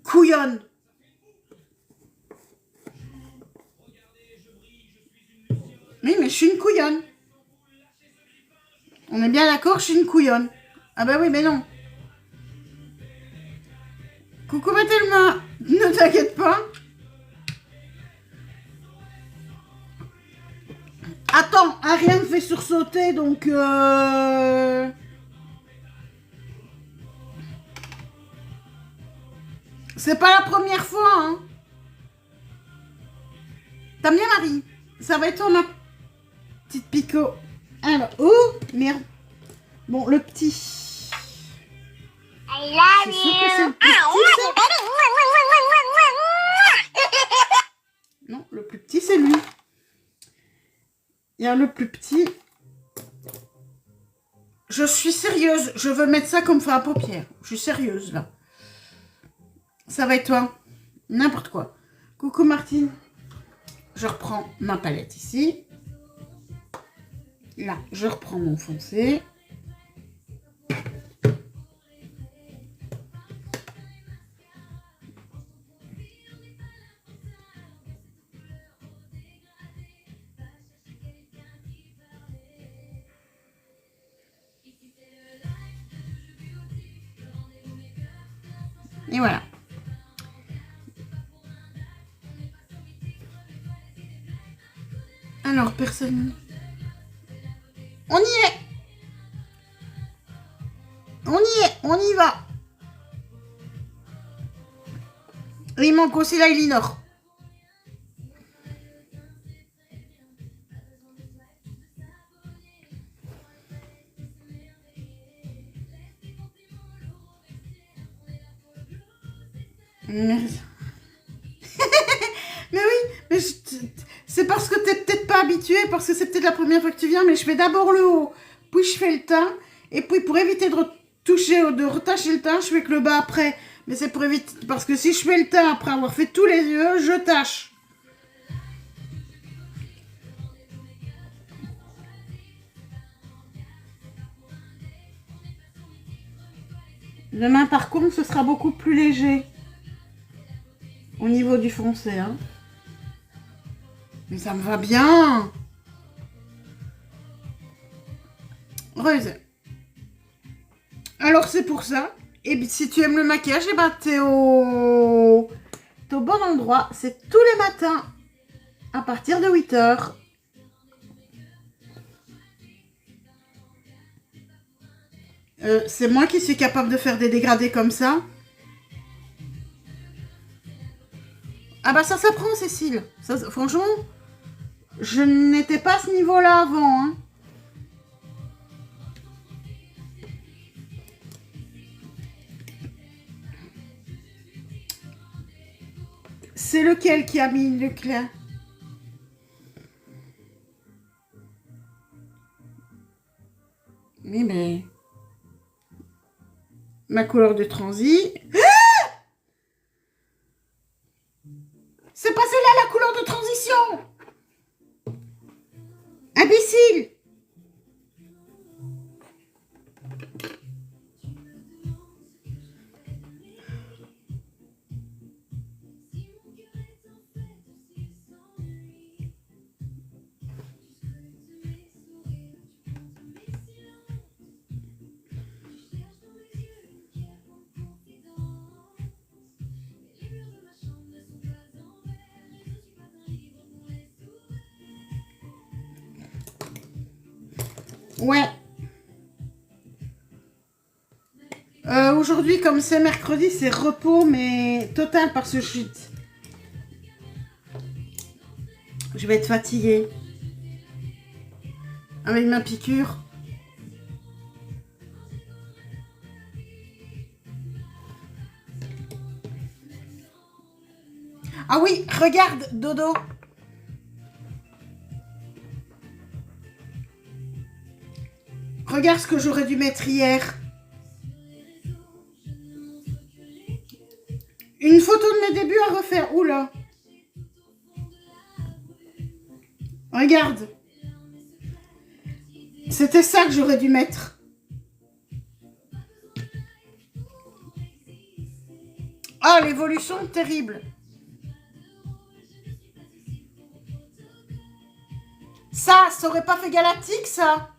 Couillonne. Oui, mais je suis une couillonne. On est bien d'accord, je suis une couillonne. Ah bah oui, mais non. Coucou Mathilda, ne t'inquiète pas. Attends, hein, rien ne fait sursauter, donc... C'est pas la première fois, hein. T'as bien, Marie? Ça va être ma petite picot. Alors, oh, merde. Bon, le petit. I love C'est sûr que c'est you. le plus I petit, love you, baby. Non, le plus petit, c'est lui. Il y a le plus petit. Je suis sérieuse. Je veux mettre ça comme fard à paupières. Je suis sérieuse, là. Ça va être toi? N'importe quoi. Coucou, Martine. Je reprends ma palette ici. Là, je reprends mon foncé. Et voilà. Alors, personne... On y est. On y est, on y va. Et il manque aussi l'eyeliner. Merci. Mais oui, mais c'est parce que t'es peut-être pas habitué, parce que c'est peut-être la première fois que tu viens, mais je fais d'abord le haut, puis je fais le teint, et puis pour éviter de retacher le teint, je fais que le bas après. Mais c'est pour éviter, parce que si je fais le teint après avoir fait tous les yeux, je tâche. Demain, par contre, ce sera beaucoup plus léger. Au niveau du foncé, hein. Mais ça me va bien. Rose. Alors, c'est pour ça. Et si tu aimes le maquillage, et ben t'es au bon endroit. C'est tous les matins à partir de 8h. C'est moi qui suis capable de faire des dégradés comme ça. Ah bah ça s'apprend, Cécile. Ça, franchement, je n'étais pas à ce niveau-là avant. Hein. C'est lequel qui a mis le clair? Oui, mais... Ma couleur de transi... Ah, c'est pas celle-là la couleur de transition! Imbécile! Ouais. Aujourd'hui, comme c'est mercredi, c'est repos, mais total parce que je vais être fatiguée. Avec ma piqûre. Ah oui, regarde, Dodo. Regarde ce que j'aurais dû mettre hier. Une photo de mes débuts à refaire. Oula. Regarde. C'était ça que j'aurais dû mettre. Ah, l'évolution terrible. Ça aurait pas fait galactique, ça.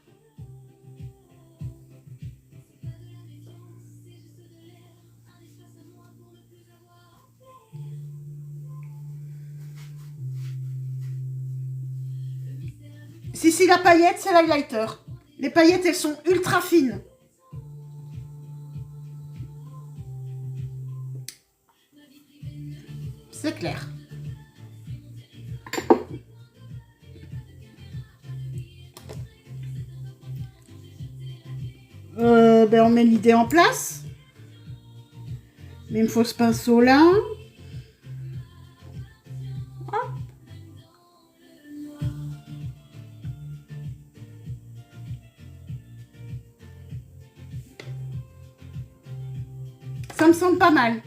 Si, la paillette, c'est l'highlighter. Les paillettes, elles sont ultra fines. C'est clair. Ben on met l'idée en place. Mais il me faut ce pinceau là. Ça me semble pas mal.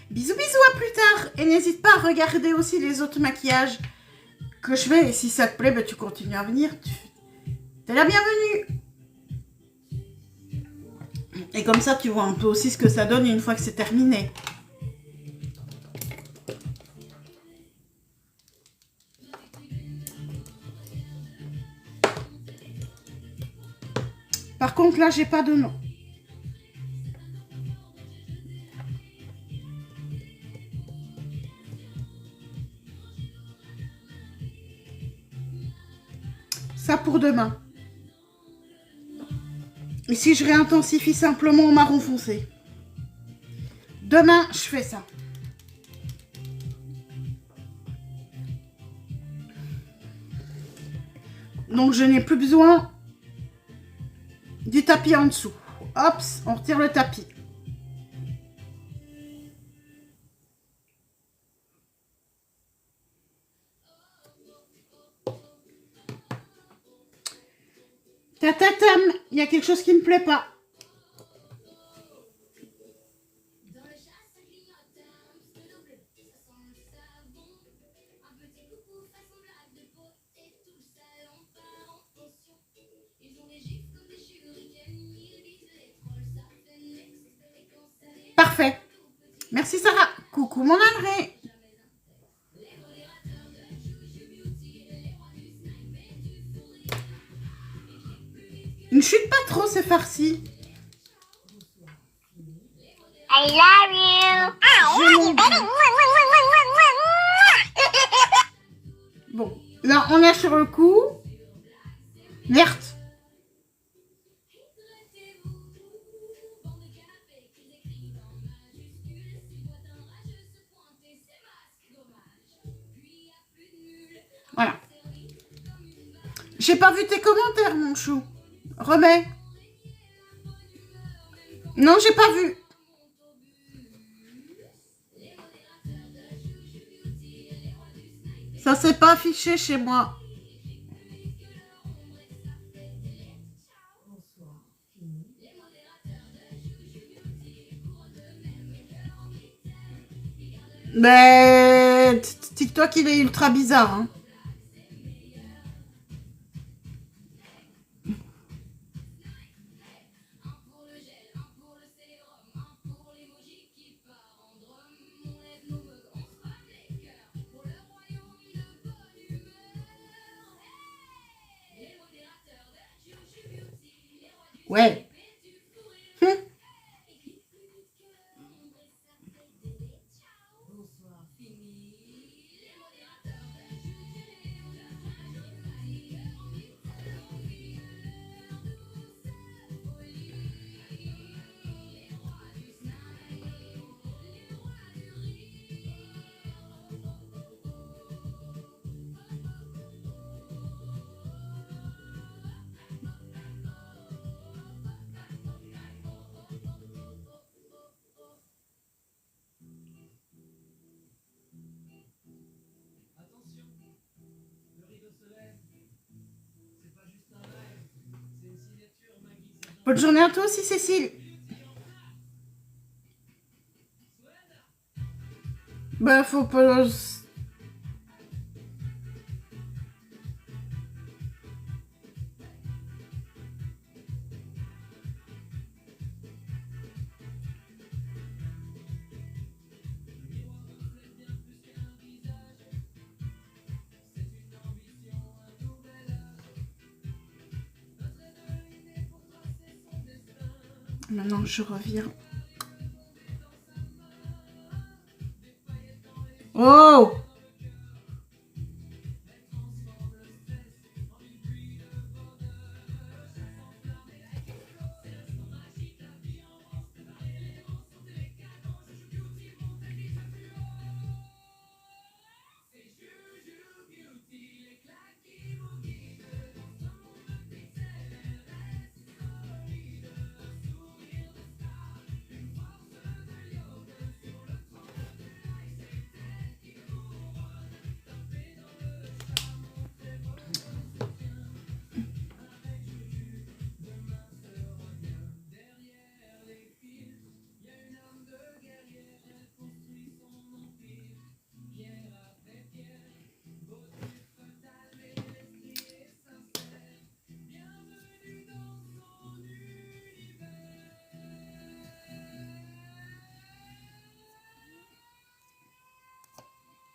Bisous, bisous, à plus tard. Et n'hésite pas à regarder aussi les autres maquillages que je fais. Et si ça te plaît, ben, tu continues à venir. T'es la bienvenue. Et comme ça, tu vois un peu aussi ce que ça donne une fois que c'est terminé. Par contre, là, j'ai pas de nom. Ça pour demain. Ici, je réintensifie simplement au marron foncé. Demain, je fais ça. Donc, je n'ai plus besoin du tapis en dessous. Hop, on retire le tapis. Tatatam, il y a quelque chose qui ne me plaît pas. Parfait. Merci Sarah. Coucou mon André. Ne chute pas trop, c'est farci. I love you. I love you, baby. Bon, là on est sur le coup. Verte. Voilà. J'ai pas vu tes commentaires, mon chou. Remets. Non, j'ai pas vu. Ça s'est pas affiché chez moi. Mais TikTok, il est ultra bizarre. Hein. Ouais. Bonne journée à toi aussi, Cécile. Bah, faut pas... Maintenant, je reviens. Oh!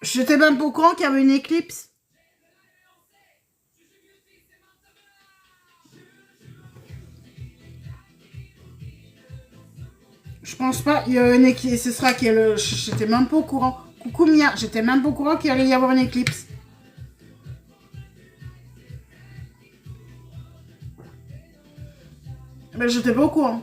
J'étais même pas au courant qu'il y avait une éclipse. Je pense pas. Il y a une éclipse. Ce sera qu'elle. J'étais même pas au courant. Coucou Mia. J'étais même pas au courant qu'il allait y avoir une éclipse. Ben, j'étais pas au courant.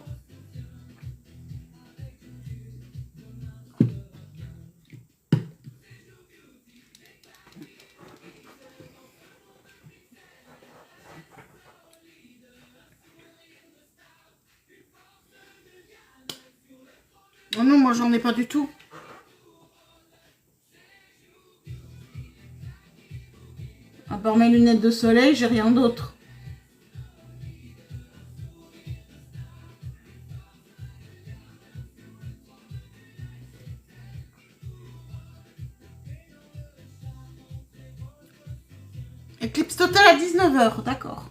Oh non, moi j'en ai pas du tout. À part mes lunettes de soleil, j'ai rien d'autre. Éclipse totale à 19h, d'accord.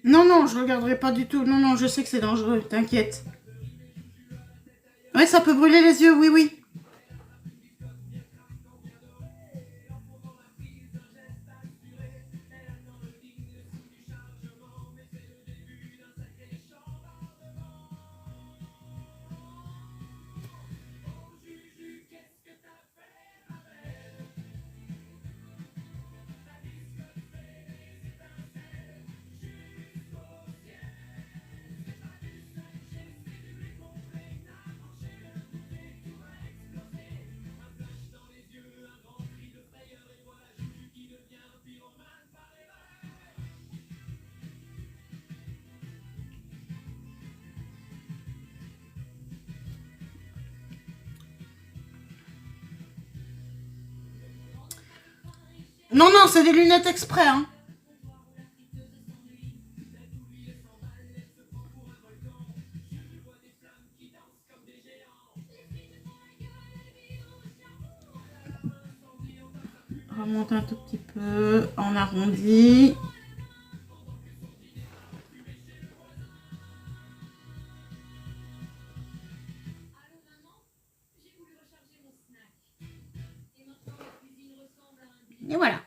Non, non, je regarderai pas du tout. Non, non, je sais que c'est dangereux, t'inquiète. Ouais, ça peut brûler les yeux, oui, oui. Non, non, c'est des lunettes exprès, hein. Remonte un tout petit peu en arrondi. Et voilà.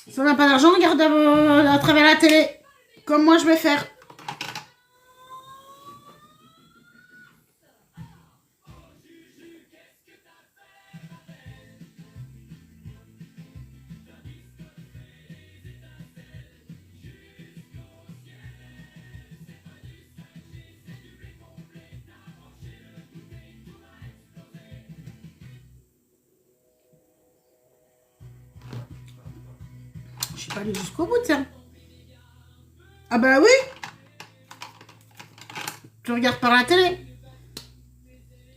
Si on n'a pas d'argent, regarde à travers la télé. Comme moi, je vais faire. Je suis pas allée jusqu'au bout, tiens. Ah bah oui. Tu regardes par la télé.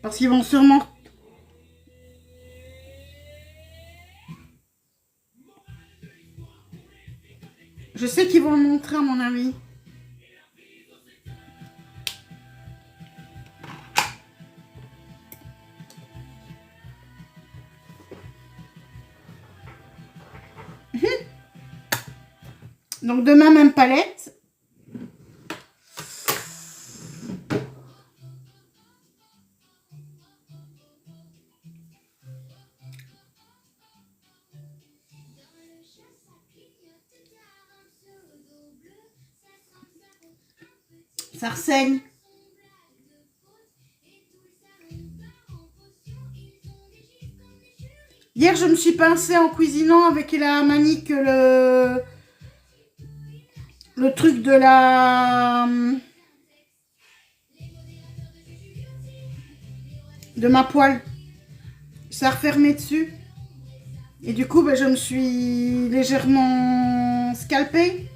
Parce qu'ils vont sûrement... Je sais qu'ils vont le montrer, à mon avis. Donc demain, même palette. Ça renseigne. Hier, je me suis pincée en cuisinant avec la manique le truc de la... de ma poêle. Ça a refermé dessus. Et du coup, ben, je me suis légèrement scalpée.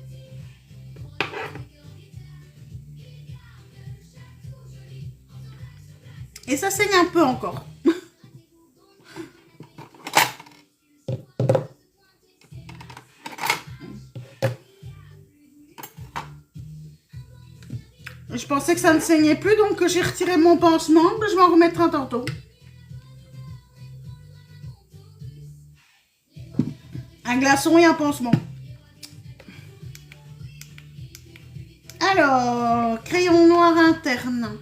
Et ça saigne un peu encore. Je pensais que ça ne saignait plus, donc j'ai retiré mon pansement. Je vais en remettre un tantôt. Un glaçon et un pansement. Alors, crayon noir interne.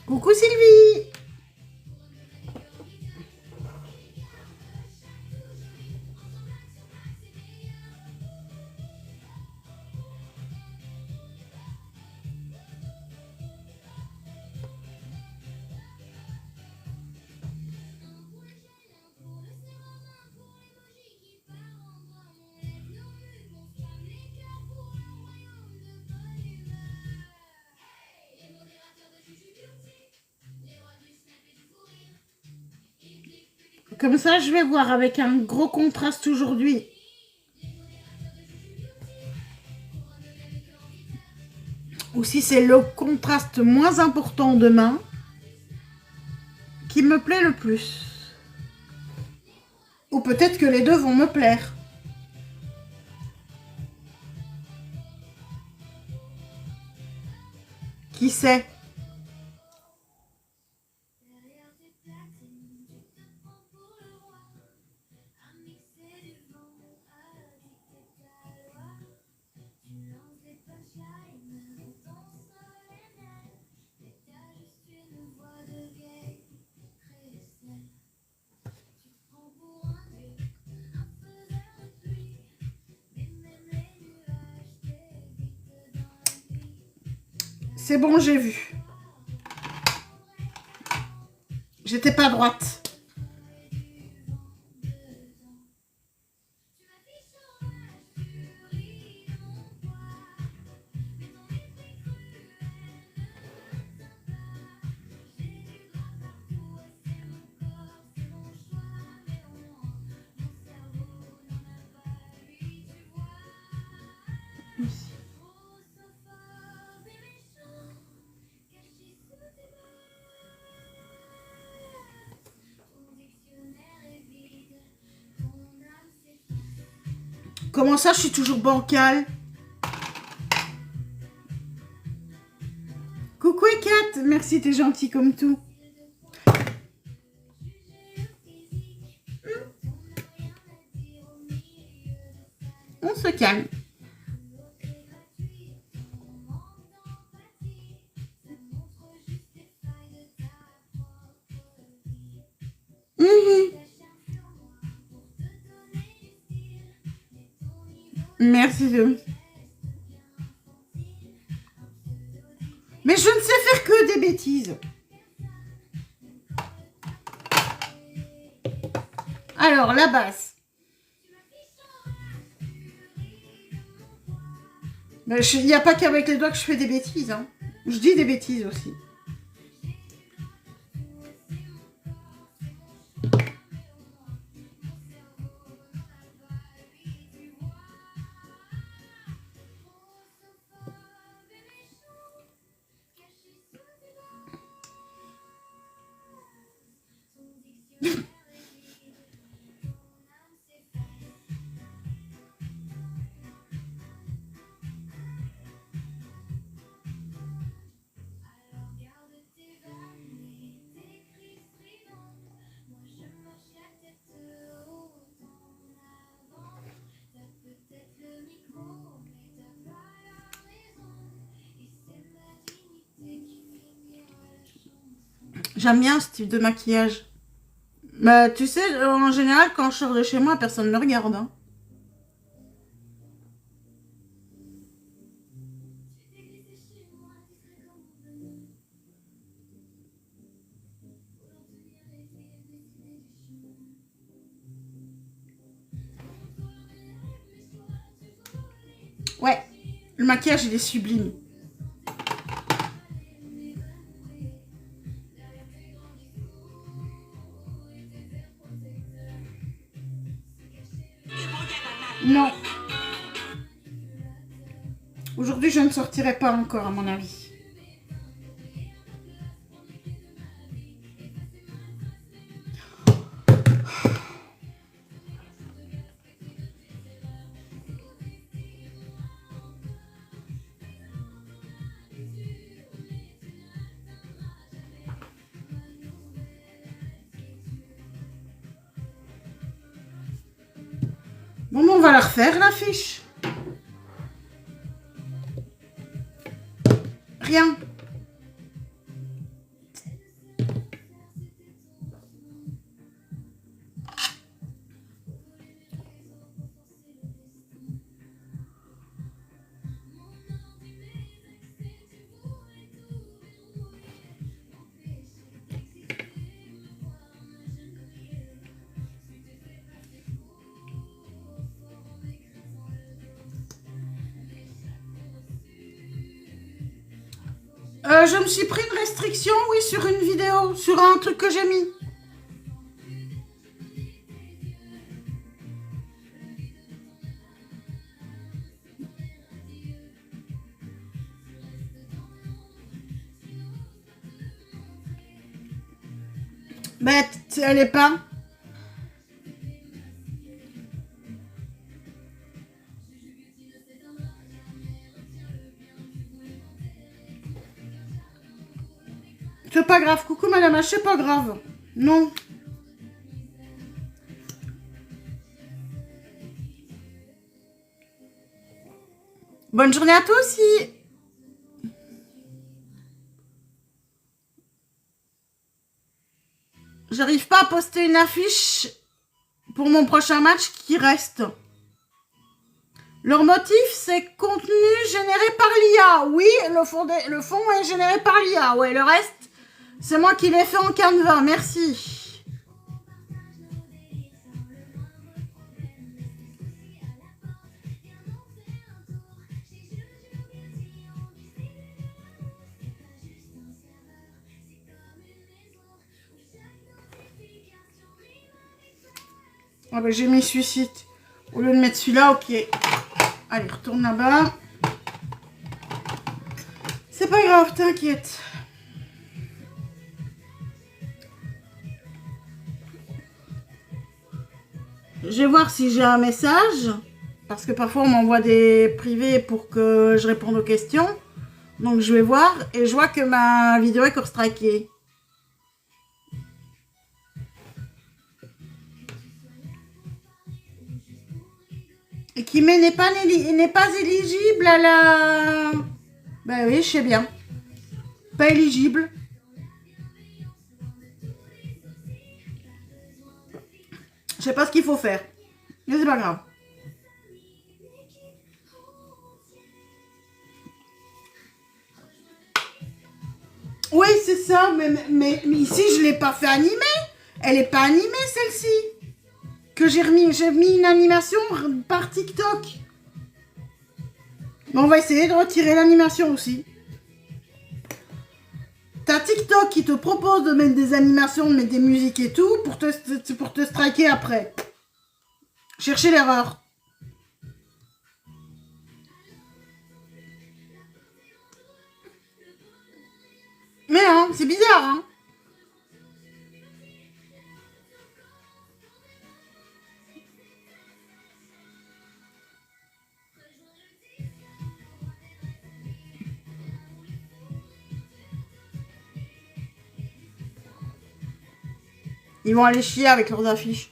Coucou Sylvie. Comme ça, je vais voir avec un gros contraste aujourd'hui. Ou si c'est le contraste moins important demain qui me plaît le plus. Ou peut-être que les deux vont me plaire. Qui sait? C'est bon, j'ai vu. J'étais pas droite. Comment ça, je suis toujours bancale? Coucou Kat, merci, t'es gentil comme tout. On se calme. Merci. Mais je ne sais faire que des bêtises. Alors, la basse. Il n'y a pas qu'avec les doigts que je fais des bêtises. Hein. Je dis des bêtises aussi. J'aime bien ce type de maquillage. Bah, tu sais, en général, quand je sors de chez moi, personne ne me regarde. Hein. Ouais, le maquillage, il est sublime. Non. Aujourd'hui, je ne sortirai pas encore, à mon avis. Bon, on va la refaire, l'affiche. Rien. Je me suis pris une restriction, oui, sur une vidéo, sur un truc que j'ai mis. Ben, elle est pas. C'est pas grave. Coucou madame H, c'est pas grave. Non. Bonne journée à toi aussi. J'arrive pas à poster une affiche pour mon prochain match qui reste. Leur motif, c'est contenu généré par l'IA. Oui, le fond est généré par l'IA. Ouais, le reste, c'est moi qui l'ai fait en Canva. Merci. Ah ben, j'ai mis suicide. Au lieu de mettre celui-là, ok. Allez, retourne là-bas. C'est pas grave, t'inquiète. Je vais voir si j'ai un message. Parce que parfois, on m'envoie des privés pour que je réponde aux questions. Donc, je vais voir. Et je vois que ma vidéo est core-strikée. Et qui n'est pas éligible à la... Ben oui, je sais bien. Pas éligible. Je sais pas ce qu'il faut faire. Mais c'est pas grave. Oui, c'est ça. Mais ici, je l'ai pas fait animer. Elle est pas animée, celle-ci. Que j'ai mis une animation par TikTok. Mais on va essayer de retirer l'animation aussi. T'as TikTok qui te propose de mettre des animations, de mettre des musiques et tout pour te striker après. Cherchez l'erreur. Mais hein, c'est bizarre, hein. Ils vont aller chier avec leurs affiches.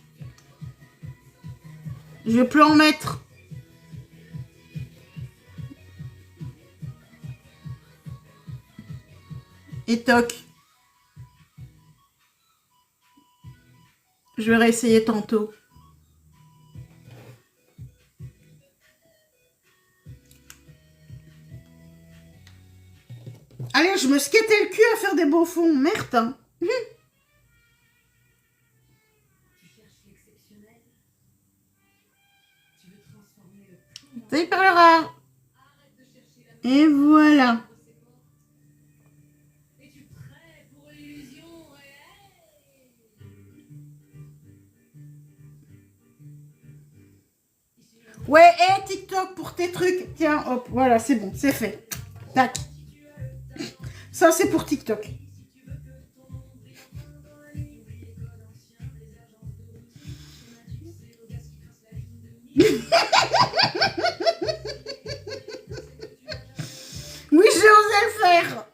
Je vais plus en mettre. Et toc. Je vais réessayer tantôt. Allez, je me skatais le cul à faire des beaux fonds. Merde, hein. Ça y parlera. Et voilà. Ouais, et TikTok pour tes trucs. Tiens, hop, voilà, c'est bon, c'est fait. Tac. Ça, c'est pour TikTok. Oui, j'ai osé le faire.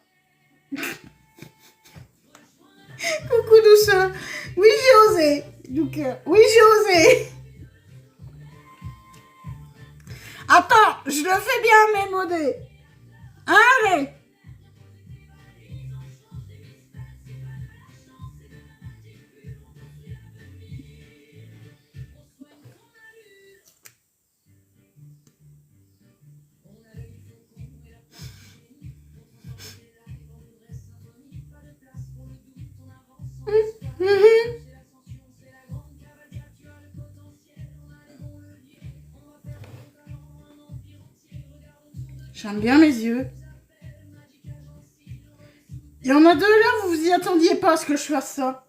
Coucou douceur. Oui, j'ai osé. Donc, oui, j'ai osé. Attends, je le fais bien, mes modés. Allez. J'aime bien mes yeux. Il y en a deux là, vous vous y attendiez pas à ce que je fasse ça.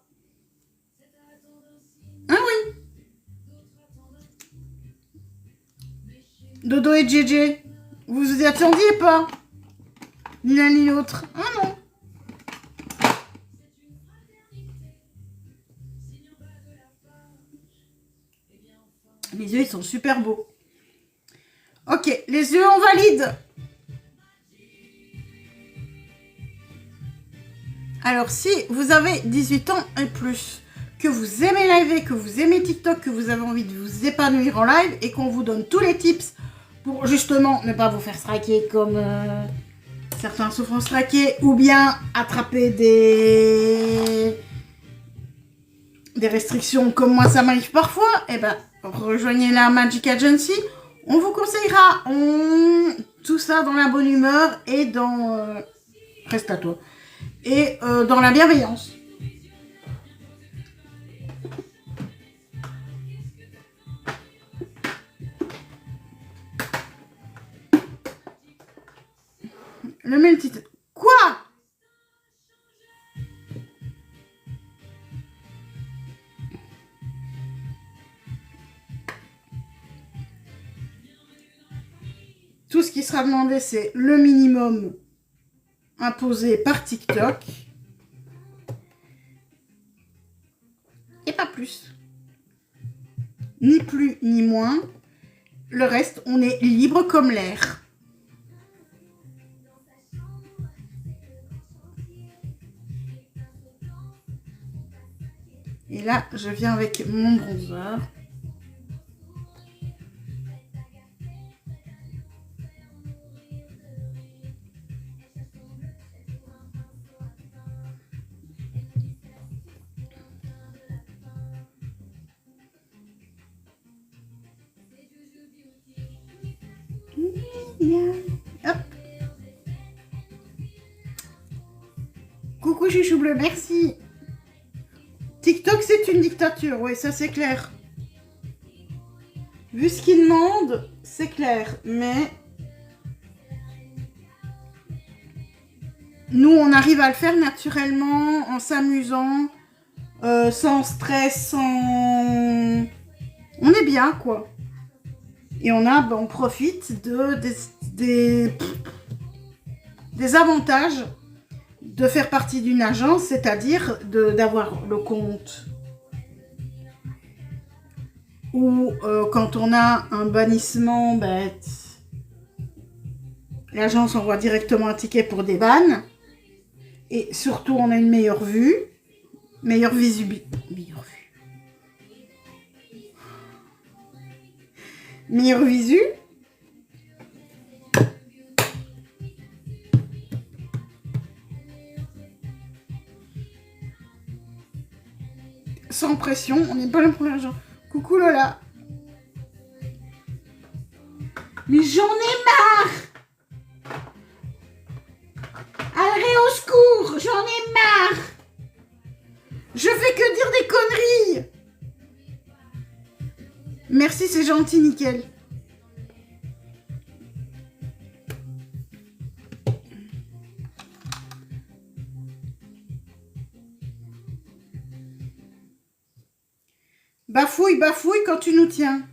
Ah oui. Dodo et JJ. Vous vous y attendiez pas. Ni l'un ni l'autre. Ah non. Les yeux, ils sont super beaux. Ok, les yeux, on valide. Alors, si vous avez 18 ans et plus, que vous aimez live, que vous aimez TikTok, que vous avez envie de vous épanouir en live et qu'on vous donne tous les tips pour justement ne pas vous faire straquer comme certains se font straquer ou bien attraper des restrictions comme moi ça m'arrive parfois, eh ben rejoignez la Magic Agency. On vous conseillera tout ça dans la bonne humeur et dans reste à toi et dans la bienveillance. Le multi... Quoi? Tout ce qui sera demandé, c'est le minimum imposé par TikTok. Et pas plus. Ni plus, ni moins. Le reste, on est libre comme l'air. Et là, je viens avec mon bronzer. Hop. Coucou chouchou bleu, merci. TikTok, c'est une dictature, oui, ça c'est clair. Vu ce qu'ils demandent, c'est clair, mais nous, on arrive à le faire naturellement, en s'amusant, sans stress, sans... On est bien, quoi. Et on profite des avantages de faire partie d'une agence, c'est-à-dire d'avoir le compte ou quand on a un bannissement, l'agence envoie directement un ticket pour des bannes et surtout on a une meilleure vue, meilleure visibilité, meilleure visu. Sans pression, on n'est pas le premier genre. Coucou Lola. Mais j'en ai marre. Allez au secours, j'en ai marre. Je fais que dire des conneries. Merci, c'est gentil, nickel. Bafouille, bafouille quand tu nous tiens.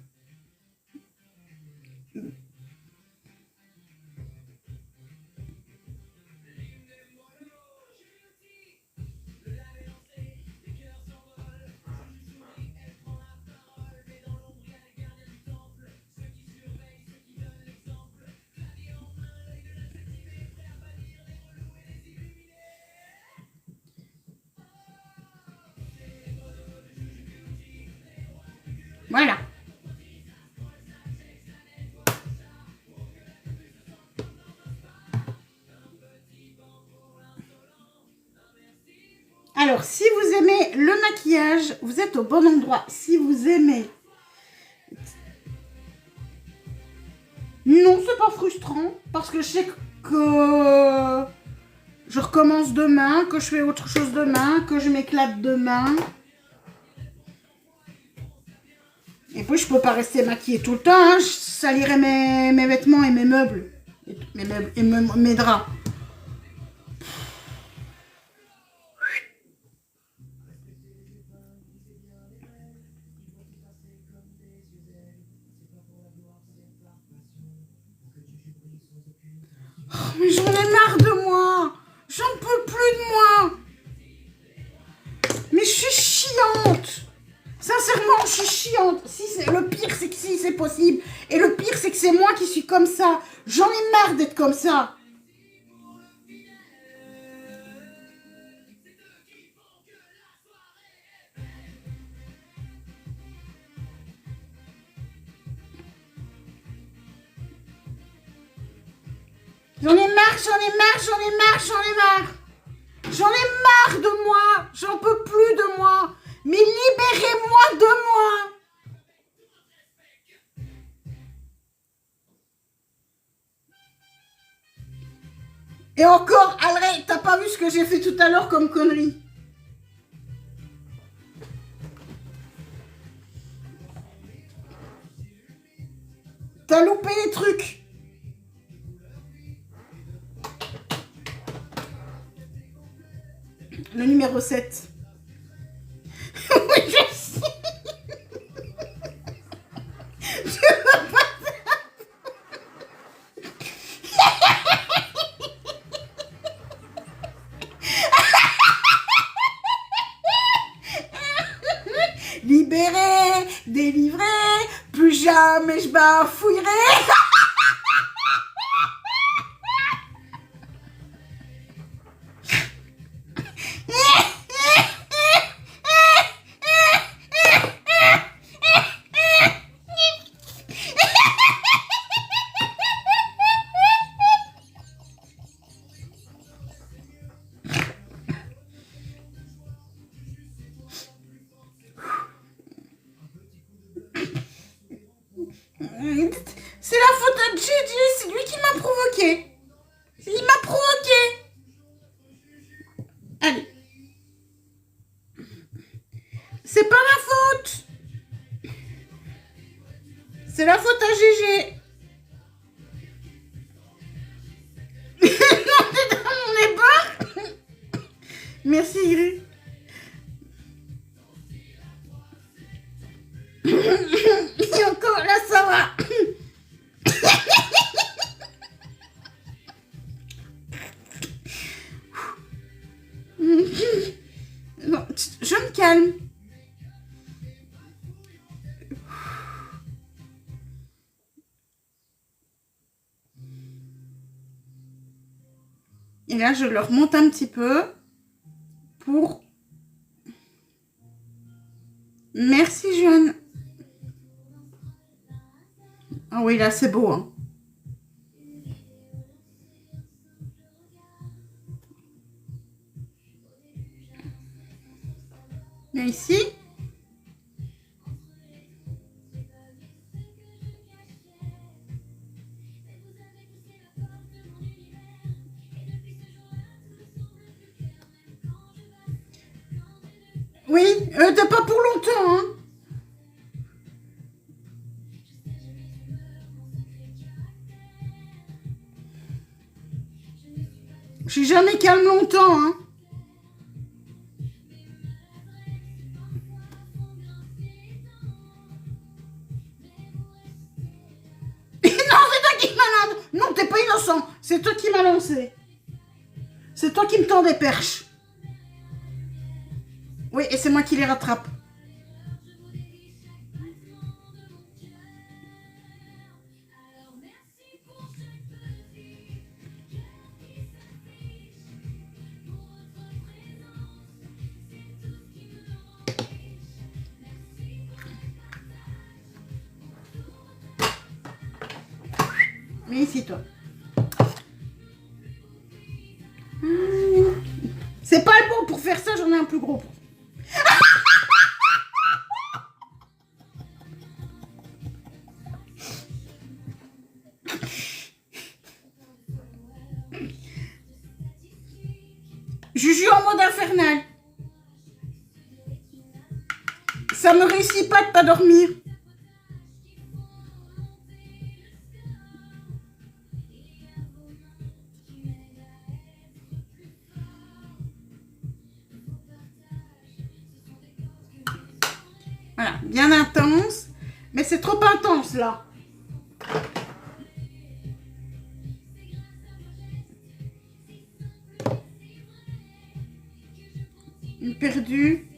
Voilà. Alors, si vous aimez le maquillage, vous êtes au bon endroit. Si vous aimez... Non, c'est pas frustrant, parce que je sais que je recommence demain, que je fais autre chose demain, que je m'éclate demain. Et puis, je peux pas rester maquillée tout le temps, hein. Je salirais mes vêtements et mes meubles. Et mes draps. Oh, mais j'en ai marre de moi. J'en peux plus de moi. Mais je suis chiante. Sincèrement, je suis chiante. Le pire, c'est que si c'est possible. Et le pire, c'est que c'est moi qui suis comme ça. J'en ai marre d'être comme ça. J'en ai marre, j'en ai marre, j'en ai marre, j'en ai marre. J'en ai marre de moi. J'en peux plus de moi. Mais libérez-moi de moi. Et encore, Alré, t'as pas vu ce que j'ai fait tout à l'heure comme connerie? T'as loupé les trucs. Le numéro 7. Oui, je sais. Libéré, délivré, plus jamais je bafouillerai. C'est la faute à Gigi, c'est lui qui m'a provoqué. Il m'a provoqué. Allez. C'est pas ma faute. C'est la faute à Gigi. Non, t'es dans mon épargne. Merci, Gris. Et encore, là, ça va. Non, je me calme. Et là, je le remonte un petit peu pour... Merci, Jeanne. Ah oui, là, c'est beau, hein. Et ici. Oui, t'es pas pour longtemps, hein. Je suis jamais calme longtemps, hein. Non, c'est toi qui m'as lancé. Non, t'es pas innocent. C'est toi qui m'as lancé. C'est toi qui me tends des perches. Oui, et c'est moi qui les rattrape. Mais ici, toi. C'est pas le bon pour faire ça, j'en ai un plus gros. Juju en mode infernal. Ça me réussit pas de pas dormir. Voilà, bien intense. Mais c'est trop intense là. Une perdue.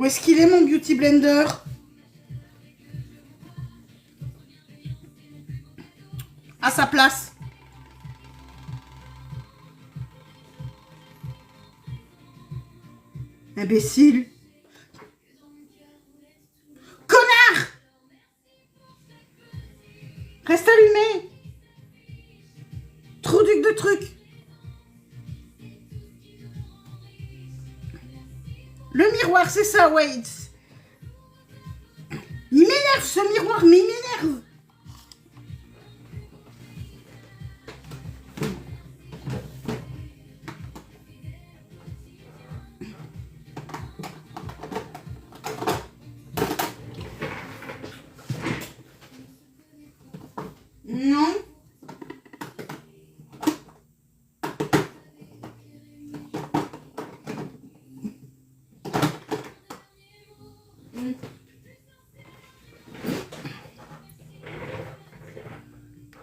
Où est-ce qu'il est mon Beauty Blender? À sa place. Imbécile. Connard! Reste allumé. Trop duc de trucs. Le miroir, c'est ça, wait. Il m'énerve ce miroir, mais il m'énerve. Non.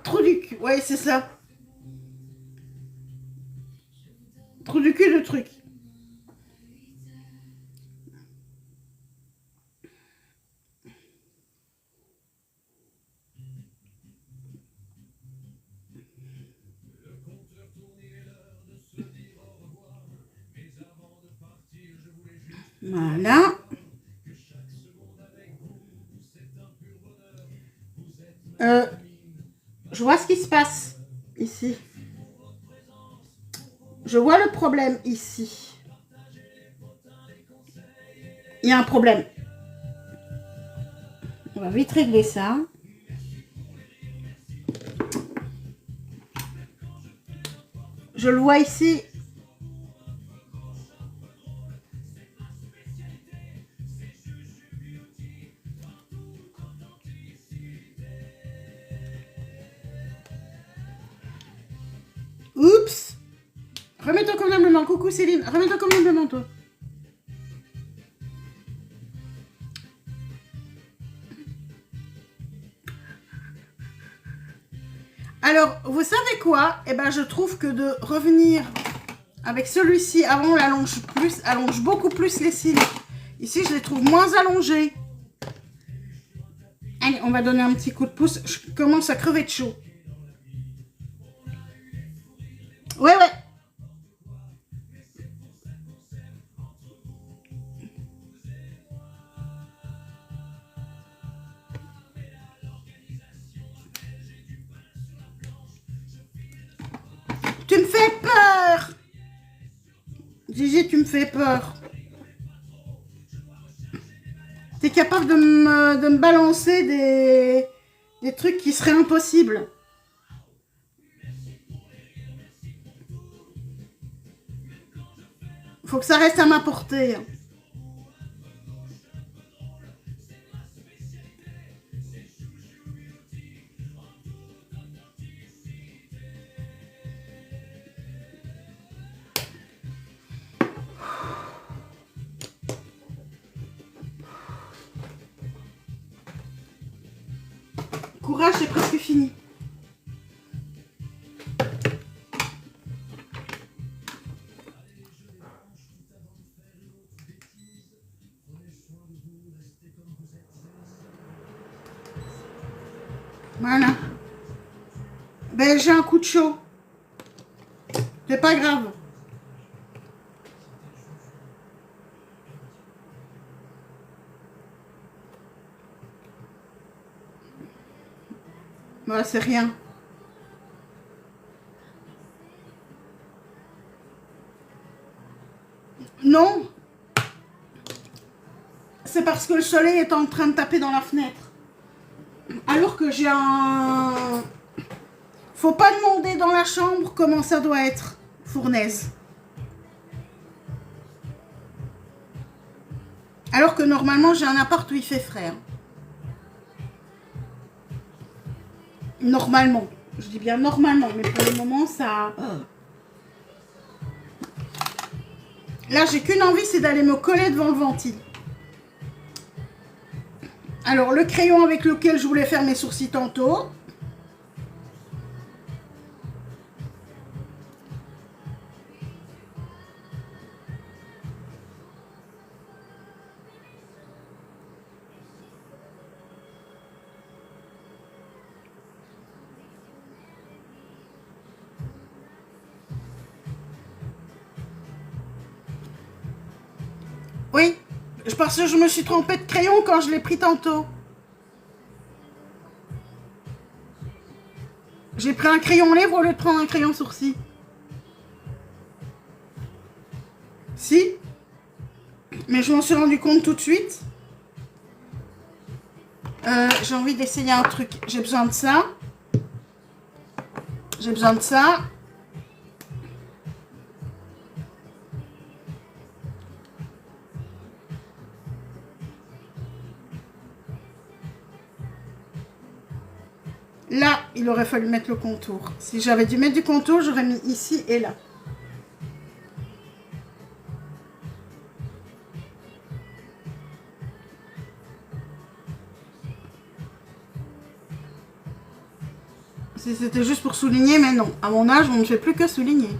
Trop du cul, ouais, c'est ça. Trop du cul le truc. Voilà. Je vois ce qui se passe ici. Je vois le problème ici. Il y a un problème. On va vite régler ça. Je le vois ici. Oups. Remets-toi convenablement. Coucou Céline. Remets-toi convenablement, toi. Alors, vous savez quoi? Eh ben, je trouve que de revenir avec celui-ci, avant on allonge beaucoup plus les cils. Ici, je les trouve moins allongés. Allez, on va donner un petit coup de pouce. Je commence à crever de chaud. Ouais, ouais. Tu me fais peur. Gigi, tu me fais peur. T'es capable de me balancer des trucs qui seraient impossibles. Faut que ça reste à ma portée. Courage, c'est presque fini. Voilà. Ben, j'ai un coup de chaud. C'est pas grave. Voilà, c'est rien. Non. C'est parce que le soleil est en train de taper dans la fenêtre. Alors que j'ai un... Faut pas demander dans la chambre comment ça doit être, fournaise. Alors que normalement, j'ai un appart où il fait frais. Normalement. Je dis bien normalement, mais pour le moment, ça... Là, j'ai qu'une envie, c'est d'aller me coller devant le ventile. Alors, le crayon avec lequel je voulais faire mes sourcils tantôt. Parce que je me suis trompée de crayon quand je l'ai pris tantôt. J'ai pris un crayon lèvre au lieu de prendre un crayon sourcil. Si. Mais je m'en suis rendu compte tout de suite. J'ai envie d'essayer un truc. J'ai besoin de ça. J'ai besoin de ça. Là, il aurait fallu mettre le contour. Si j'avais dû mettre du contour, j'aurais mis ici et là. Si c'était juste pour souligner, mais non. À mon âge, on ne fait plus que souligner.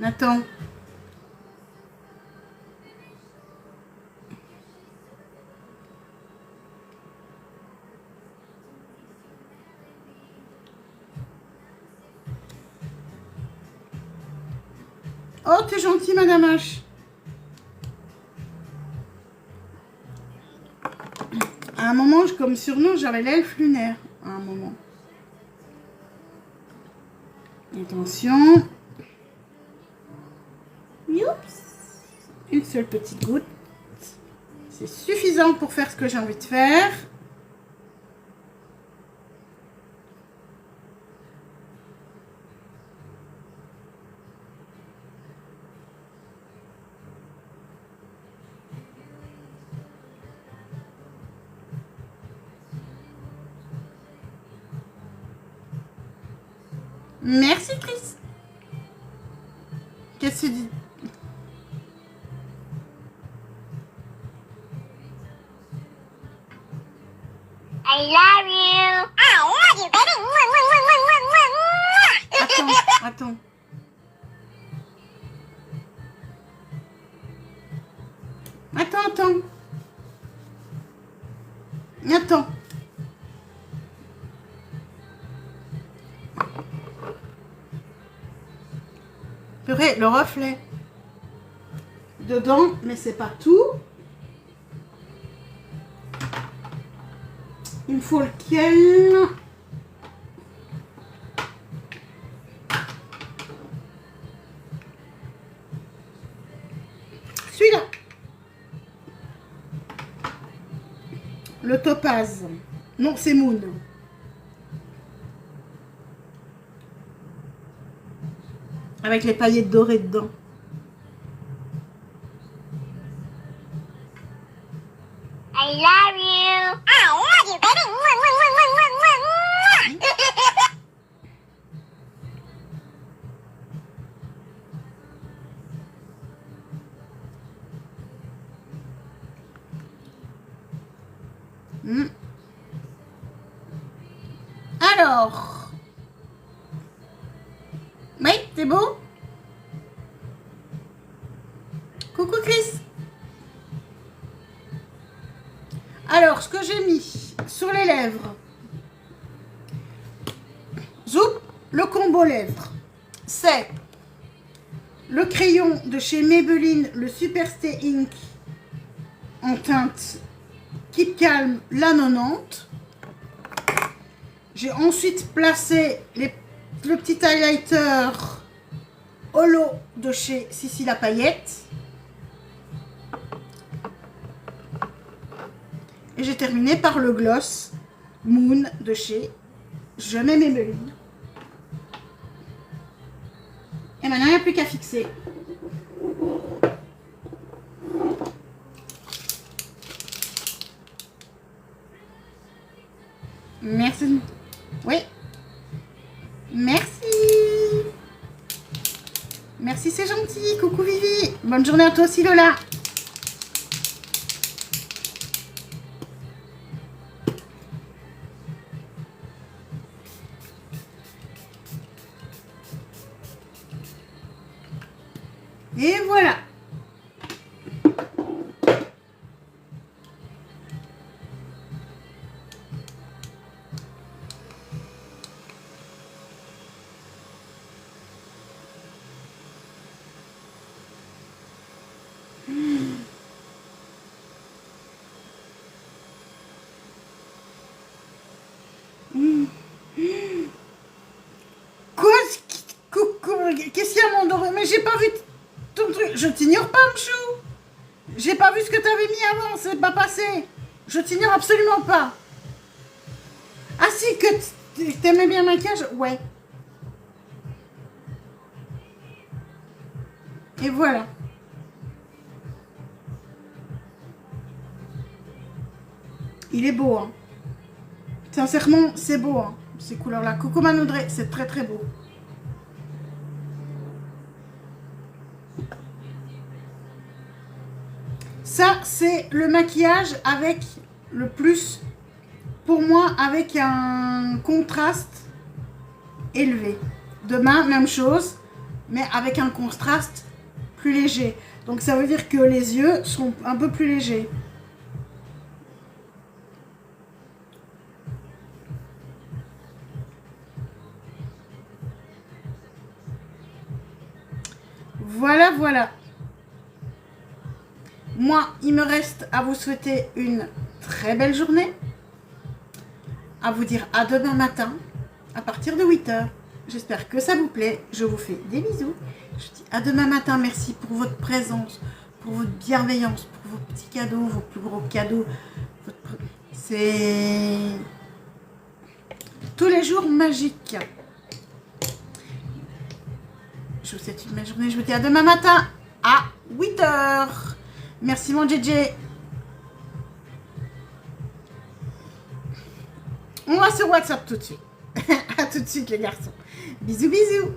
Attends. Oh, t'es gentille, Madame H. À un moment, comme surnom, j'avais l'elfe lunaire. À un moment. Attention. Youps. Une seule petite goutte. C'est suffisant pour faire ce que j'ai envie de faire. Merci, Chris. Qu'est-ce que tu dis? I love you. I love you, baby. Attends. Attends. Purée, le reflet. Dedans, mais c'est pas tout. Il me faut lequel? Celui-là. Le topaz. Non, c'est Moon. Avec les paillettes dorées dedans. I love you. I love you, baby. Alors. Oui, c'est beau? Coucou Chris. Alors, ce que j'ai mis sur les lèvres. Zoup, le combo lèvres. C'est le crayon de chez Maybelline, le Super Stay Ink en teinte Keep Calm, la 90. J'ai ensuite placé le petit highlighter Holo de chez Sissi la Paillette. Et j'ai terminé par le gloss Moon de chez Je m'aime Maybelline. Et maintenant, il n'y a plus qu'à fixer. Merci. Oui. Merci. Merci, c'est gentil. Coucou Vivi. Bonne journée à toi aussi, Lola. Et voilà. qu'est-ce qu'il y a, mon doré? Mais j'ai pas vu ton truc. Je t'ignore pas, Mchou. J'ai pas vu ce que t'avais mis avant, c'est pas passé. Je t'ignore absolument pas. Ah si, que t'aimais bien le maquillage? Ouais. Et voilà. Il est beau, hein. Sincèrement, c'est beau, hein. Ces couleurs-là. Coco Manoudré, c'est très très beau. Ça, c'est le maquillage avec le plus, pour moi, avec un contraste élevé. Demain, même chose, mais avec un contraste plus léger. Donc ça veut dire que les yeux sont un peu plus légers. Voilà, voilà. Moi, il me reste à vous souhaiter une très belle journée. À vous dire à demain matin, à partir de 8 h. J'espère que ça vous plaît. Je vous fais des bisous. Je vous dis à demain matin. Merci pour votre présence, pour votre bienveillance, pour vos petits cadeaux, vos plus gros cadeaux. C'est tous les jours magiques. Je vous souhaite une belle journée. Je vous dis à demain matin à 8 h. Merci mon JJ. On va sur WhatsApp tout de suite. À tout de suite les garçons. Bisous bisous.